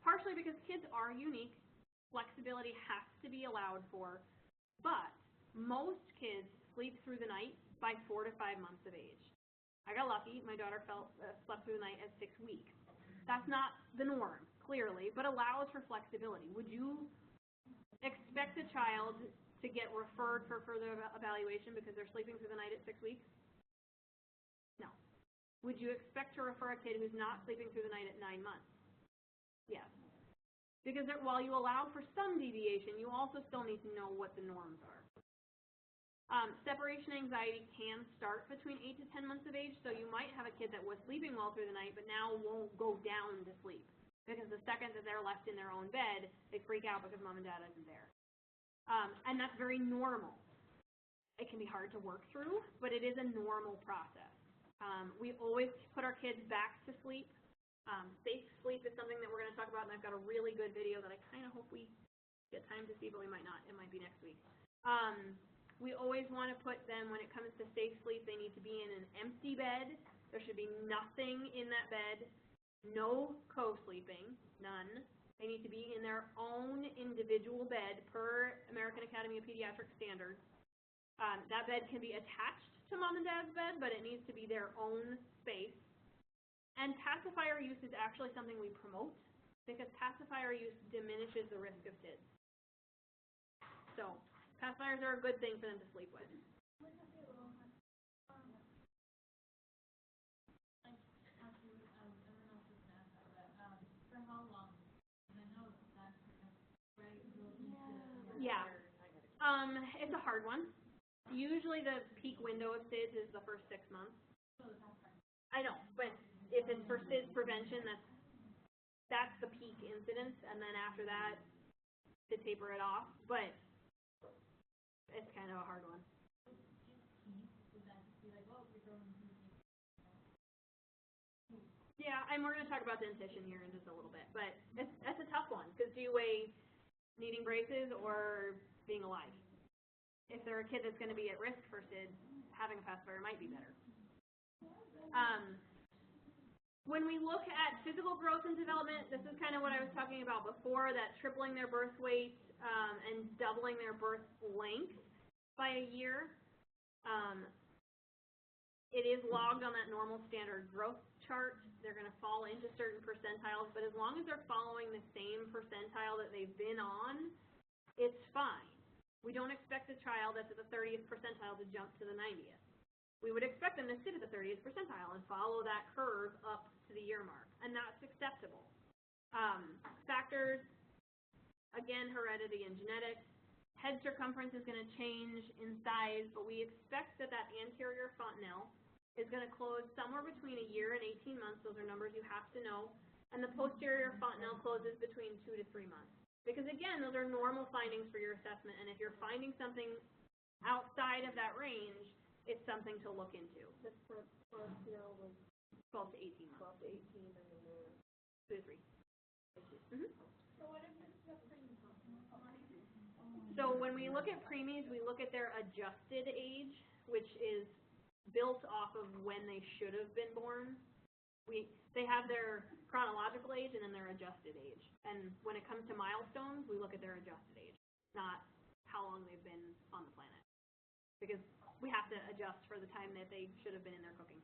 partially because kids are unique. Flexibility has to be allowed for, but most kids sleep through the night by 4 to 5 months of age. I got lucky. My daughter slept through the night at 6 weeks. That's not the norm, clearly, but allows for flexibility. Would you expect a child to get referred for further evaluation because they're sleeping through the night at 6 weeks? No. Would you expect to refer a kid who's not sleeping through the night at 9 months? Yes. Because while you allow for some deviation, you also still need to know what the norms are. Separation anxiety can start between 8 to 10 months of age, so you might have a kid that was sleeping well through the night but now won't go down to sleep. Because the second that they're left in their own bed, they freak out because mom and dad isn't there. And that's very normal. It can be hard to work through, but it is a normal process. We always put our kids back to sleep. Safe sleep is something that we're going to talk about, and I've got a really good video that I kind of hope we get time to see, but we might not. It might be next week. We always want to put them, when it comes to safe sleep, they need to be in an empty bed. There should be nothing in that bed. No co-sleeping, none. They need to be in their own individual bed per American Academy of Pediatric Standards. That bed can be attached to mom and dad's bed, but it needs to be their own space. And pacifier use is actually something we promote because pacifier use diminishes the risk of SIDS. So pacifiers are a good thing for them to sleep with. Yeah. It's a hard one. Usually the peak window of SIDS is the first 6 months. I know, but if it's for SIDS prevention, that's the peak incidence, and then after that, to taper it off. But it's kind of a hard one. Yeah, and we're going to talk about dentition here in just a little bit, but that's a tough one, because do you weigh needing braces or being alive? If they're a kid that's going to be at risk for SIDS, having a pacifier might be better. When we look at physical growth and development, this is kind of what I was talking about before, that tripling their birth weight and doubling their birth length by a year. It is logged on that normal standard growth chart. They're going to fall into certain percentiles, but as long as they're following the same percentile that they've been on, it's fine. We don't expect a child that's at the 30th percentile to jump to the 90th. We would expect them to sit at the 30th percentile and follow that curve up to the year mark, and that's acceptable. Factors, again, heredity and genetics. Head circumference is going to change in size, but we expect that that anterior fontanelle is going to close somewhere between a year and 18 months. Those are numbers you have to know. And the posterior fontanelle closes between 2 to 3 months. Because, again, those are normal findings for your assessment, and if you're finding something outside of that range, it's something to look into. The posterior was 12 to 18 months. 12 to 18, and then the 2 to 3. So what if it's the preemie? So when we look at preemies, we look at their adjusted age, which is built off of when they should have been born. They have their chronological age and then their adjusted age. And when it comes to milestones, we look at their adjusted age, not how long they've been on the planet. because we have to adjust for the time that they should have been in there cooking.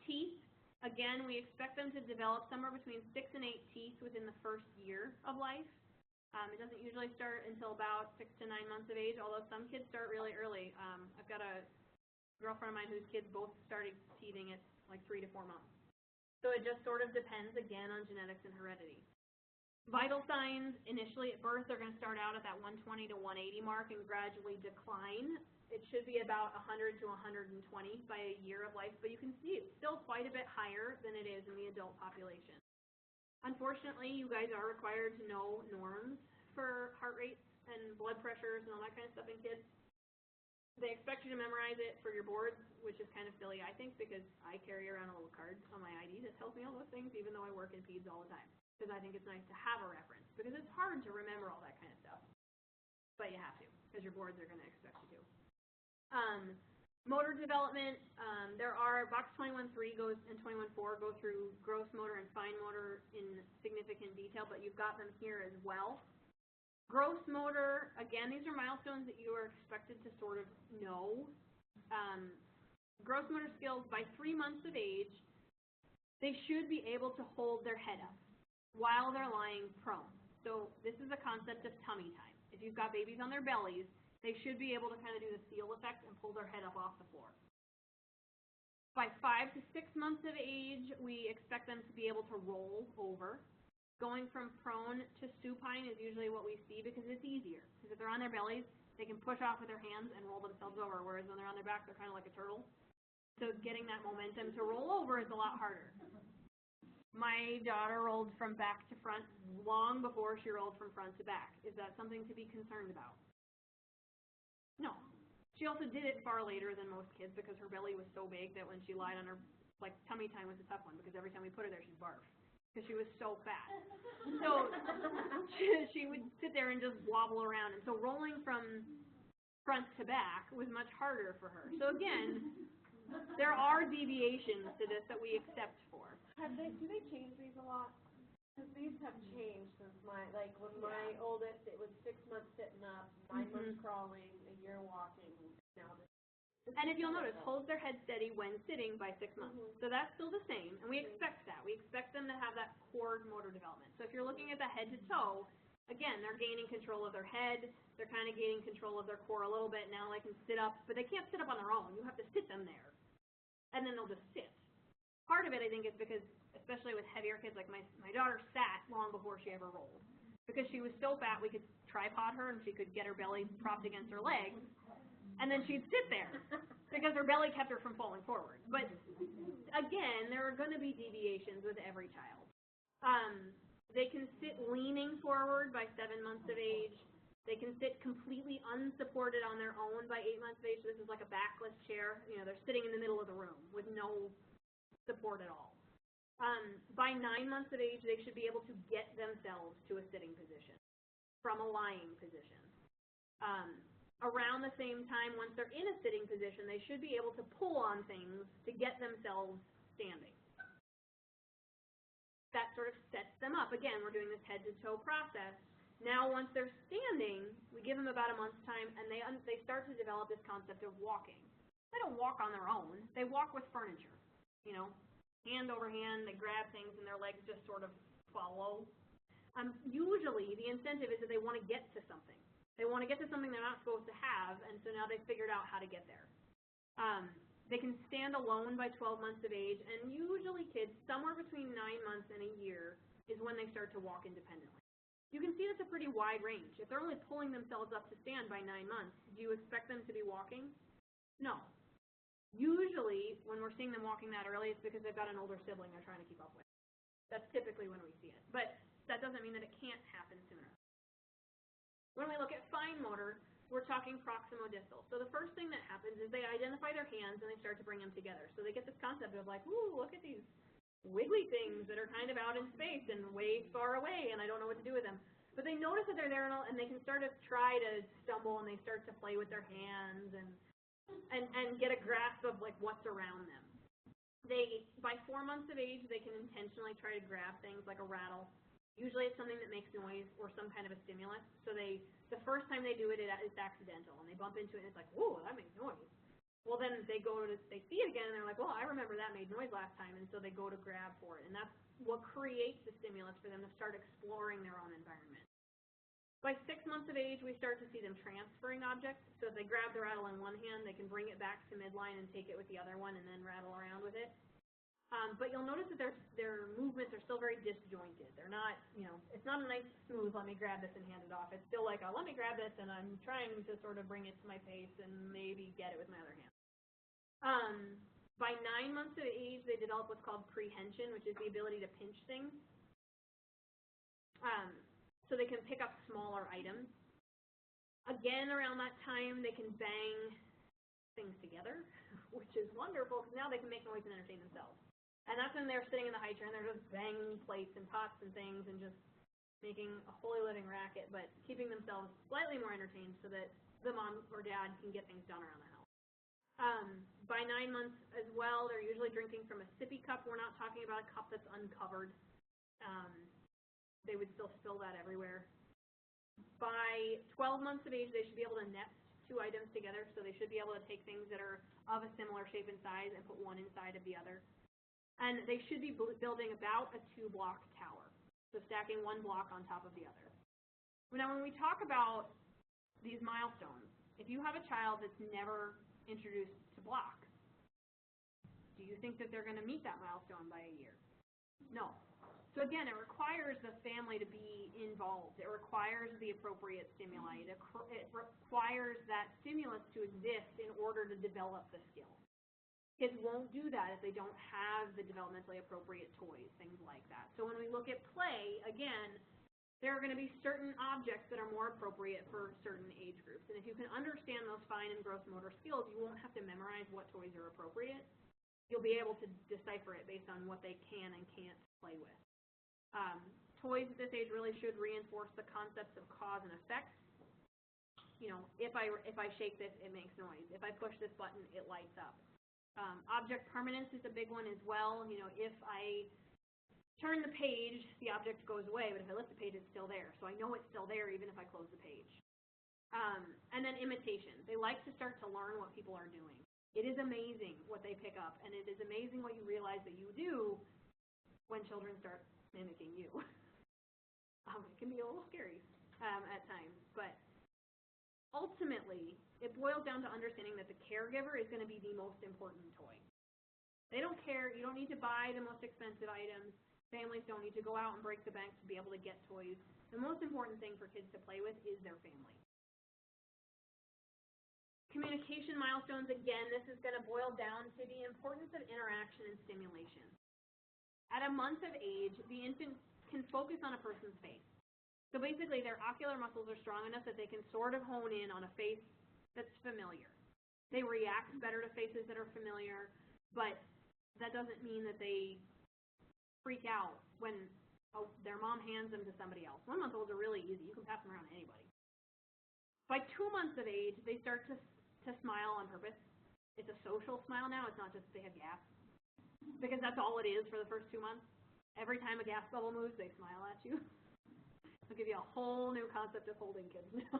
Teeth, again, we expect them to develop somewhere between 6 and 8 teeth within the first year of life. It doesn't usually start until about 6 to 9 months of age, although some kids start really early. I've got a girlfriend of mine whose kids both started teething at like 3 to 4 months. So it just sort of depends, again, on genetics and heredity. Vital signs, initially at birth, they're going to start out at that 120 to 180 mark and gradually decline. It should be about 100 to 120 by a year of life, but you can see it's still quite a bit higher than it is in the adult population. Unfortunately, you guys are required to know norms for heart rates and blood pressures and all that kind of stuff in kids. They expect you to memorize it for your boards, which is kind of silly, I think, because I carry around a little card on my ID that tells me all those things, even though I work in peds all the time. Because I think it's nice to have a reference, because it's hard to remember all that kind of stuff. But you have to, because your boards are going to expect you to. Motor development, there are, box 21.3 goes and 21.4 go through gross motor and fine motor in significant detail, but you've got them here as well. Gross motor, again, these are milestones that you are expected to sort of know. Gross motor skills, by 3 months of age, they should be able to hold their head up while they're lying prone. So this is a concept of tummy time. If you've got babies on their bellies, they should be able to kind of do the seal effect and pull their head up off the floor. By 5 to 6 months of age, we expect them to be able to roll over. Going from prone to supine is usually what we see because it's easier. Because if they're on their bellies, they can push off with their hands and roll themselves over, whereas when they're on their back, they're kind of like a turtle. So getting that momentum to roll over is a lot harder. My daughter rolled from back to front long before she rolled from front to back. Is that something to be concerned about? No. She also did it far later than most kids because her belly was so big that when she lied on her, like, tummy time was a tough one because every time we put her there, she'd barf because she was so fat. So she would sit there and just wobble around. And so rolling from front to back was much harder for her. So again, there are deviations to this that we accept for. Do they change these a lot? Because these have changed since when my oldest, it was 6 months sitting up, 9 months crawling, a year walking, now this. And if you'll notice, holds their head steady when sitting by 6 months. So that's still the same, and we expect that. We expect them to have that core motor development. So if you're looking at the head to toe, again, they're gaining control of their head, they're kind of gaining control of their core a little bit. Now they can sit up, but they can't sit up on their own. You have to sit them there, and then they'll just sit. Part of it, I think, is because, especially with heavier kids, like my daughter sat long before she ever rolled. Because she was so fat, we could tripod her and she could get her belly propped against her legs, and then she'd sit there because her belly kept her from falling forward. But again, there are going to be deviations with every child. They can sit leaning forward by 7 months of age. They can sit completely unsupported on their own by 8 months of age. This is like a backless chair. You know, they're sitting in the middle of the room with no support at all. By 9 months of age, they should be able to get themselves to a sitting position from a lying position. Around the same time, once they're in a sitting position, they should be able to pull on things to get themselves standing. That sort of sets them up. Again, we're doing this head-to-toe process. Now, once they're standing, we give them about a month's time, and they start to develop this concept of walking. They don't walk on their own. They walk with furniture. You know, hand over hand, they grab things and their legs just sort of follow. Usually the incentive is that they want to get to something. They want to get to something they're not supposed to have, and so now they've figured out how to get there. They can stand alone by 12 months of age, and usually kids somewhere between 9 months and a year is when they start to walk independently. You can see that's a pretty wide range. If they're only pulling themselves up to stand by 9 months, do you expect them to be walking? No. Usually, when we're seeing them walking that early, it's because they've got an older sibling they're trying to keep up with. That's typically when we see it. But that doesn't mean that it can't happen sooner. When we look at fine motor, we're talking proximodistal. So the first thing that happens is they identify their hands and they start to bring them together. So they get this concept of like, ooh, look at these wiggly things that are kind of out in space and way far away, and I don't know what to do with them. But they notice that they're there and they can start to try to stumble, and they start to play with their hands and get a grasp of like what's around them. By 4 months of age, they can intentionally try to grab things like a rattle. Usually it's something that makes noise or some kind of a stimulus. So the first time they do it, it's accidental, and they bump into it, and it's like, whoa, that makes noise. Well, then they see it again, and they're like, well, I remember that made noise last time, and so they go to grab for it. And that's what creates the stimulus for them to start exploring their own environment. By 6 months of age, we start to see them transferring objects. So if they grab the rattle in one hand, they can bring it back to midline and take it with the other one and then rattle around with it. But you'll notice that their movements are still very disjointed. They're not, it's not a nice, smooth, let me grab this and hand it off. It's still like, let me grab this, and I'm trying to sort of bring it to my face and maybe get it with my other hand. By 9 months of age, they develop what's called prehension, which is the ability to pinch things. So they can pick up smaller items. Again, around that time, they can bang things together, which is wonderful, because now they can make noise and entertain themselves. And that's when they're sitting in the high chair and they're just banging plates and pots and things and just making a holy living racket, but keeping themselves slightly more entertained so that the mom or dad can get things done around the house. By 9 months as well, they're usually drinking from a sippy cup. We're not talking about a cup that's uncovered. They would still spill that everywhere. By 12 months of age, they should be able to nest 2 items together, so they should be able to take things that are of a similar shape and size and put one inside of the other. And they should be building about a 2-block tower, so stacking 1 block on top of the other. Now, when we talk about these milestones, if you have a child that's never introduced to blocks, do you think that they're going to meet that milestone by a year? No. So again, it requires the family to be involved. It requires the appropriate stimuli. It requires that stimulus to exist in order to develop the skill. Kids won't do that if they don't have the developmentally appropriate toys, things like that. So when we look at play, again, there are going to be certain objects that are more appropriate for certain age groups. And if you can understand those fine and gross motor skills, you won't have to memorize what toys are appropriate. You'll be able to decipher it based on what they can and can't play with. Toys at this age really should reinforce the concepts of cause and effect. If I shake this, it makes noise. If I push this button, it lights up. Object permanence is a big one as well. If I turn the page, the object goes away, but if I lift the page, it's still there. So I know it's still there even if I close the page. And then imitation. They like to start to learn what people are doing. It is amazing what they pick up, and it is amazing what you realize that you do when children start mimicking you. It can be a little scary at times, but ultimately, it boils down to understanding that the caregiver is going to be the most important toy. They don't care. You don't need to buy the most expensive items. Families don't need to go out and break the bank to be able to get toys. The most important thing for kids to play with is their family. Communication milestones, again, this is going to boil down to the importance of interaction and stimulation. At a month of age, the infant can focus on a person's face. So basically, their ocular muscles are strong enough that they can sort of hone in on a face that's familiar. They react better to faces that are familiar, but that doesn't mean that they freak out when their mom hands them to somebody else. 1-month-olds are really easy. You can pass them around to anybody. By 2 months of age, they start to smile on purpose. It's a social smile now. It's not just they have gas, because that's all it is for the first 2 months. Every time a gas bubble moves, they smile at you. I'll give you a whole new concept of holding kids now.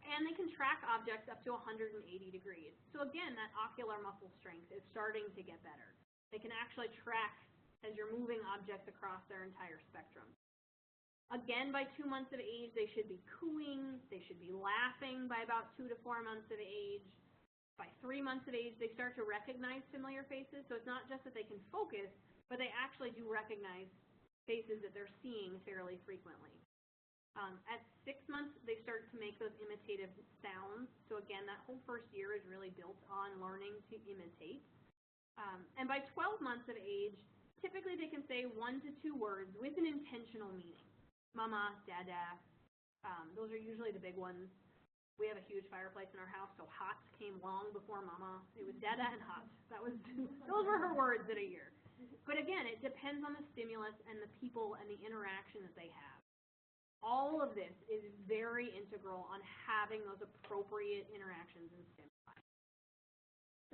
And they can track objects up to 180 degrees. So again, that ocular muscle strength is starting to get better. They can actually track as you're moving objects across their entire spectrum. Again, by 2 months of age, they should be cooing. They should be laughing by about 2 to 4 months of age. By 3 months of age, they start to recognize familiar faces. So it's not just that they can focus, but they actually do recognize faces that they're seeing fairly frequently. At 6 months, they start to make those imitative sounds. So again, that whole first year is really built on learning to imitate. And by 12 months of age, typically they can say 1 to 2 words with an intentional meaning. Mama, Dada, those are usually the big ones. We have a huge fireplace in our house, so hot came long before Mama. It was Dada and hot. Those were her words at a year. But again, it depends on the stimulus and the people and the interaction that they have. All of this is very integral on having those appropriate interactions and stimuli.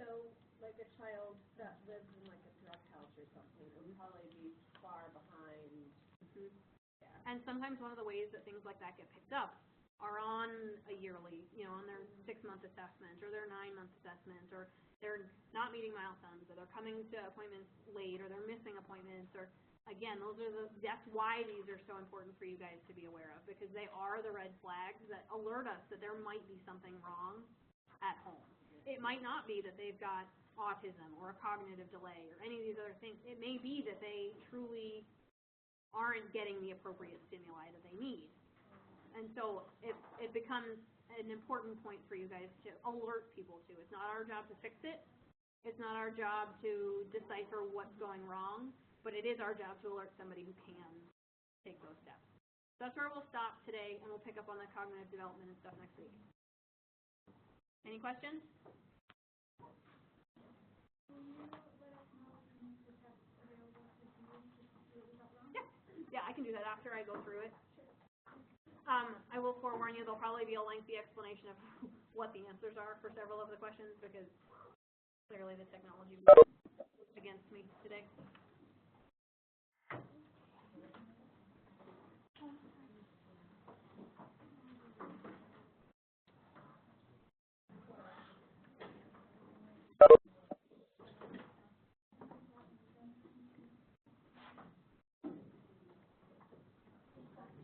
So, like a child that lives in like a drug house or something would probably be far behind. Mm-hmm. Yeah. And sometimes one of the ways that things like that get picked up are on a yearly, on their 6-month assessment or their 9-month assessment, or they're not meeting milestones, or they're coming to appointments late, or they're missing appointments, or again, that's why these are so important for you guys to be aware of, because they are the red flags that alert us that there might be something wrong at home. It might not be that they've got autism or a cognitive delay or any of these other things. It may be that they truly aren't getting the appropriate stimuli that they need. And so it becomes an important point for you guys to alert people to. It's not our job to fix it. It's not our job to decipher what's going wrong, but it is our job to alert somebody who can take those steps. So that's where we'll stop today, and we'll pick up on the cognitive development and stuff next week. Any questions? Yeah, I can do that after I go through it. I will forewarn you, there'll probably be a lengthy explanation of what the answers are for several of the questions, because clearly the technology was against me today.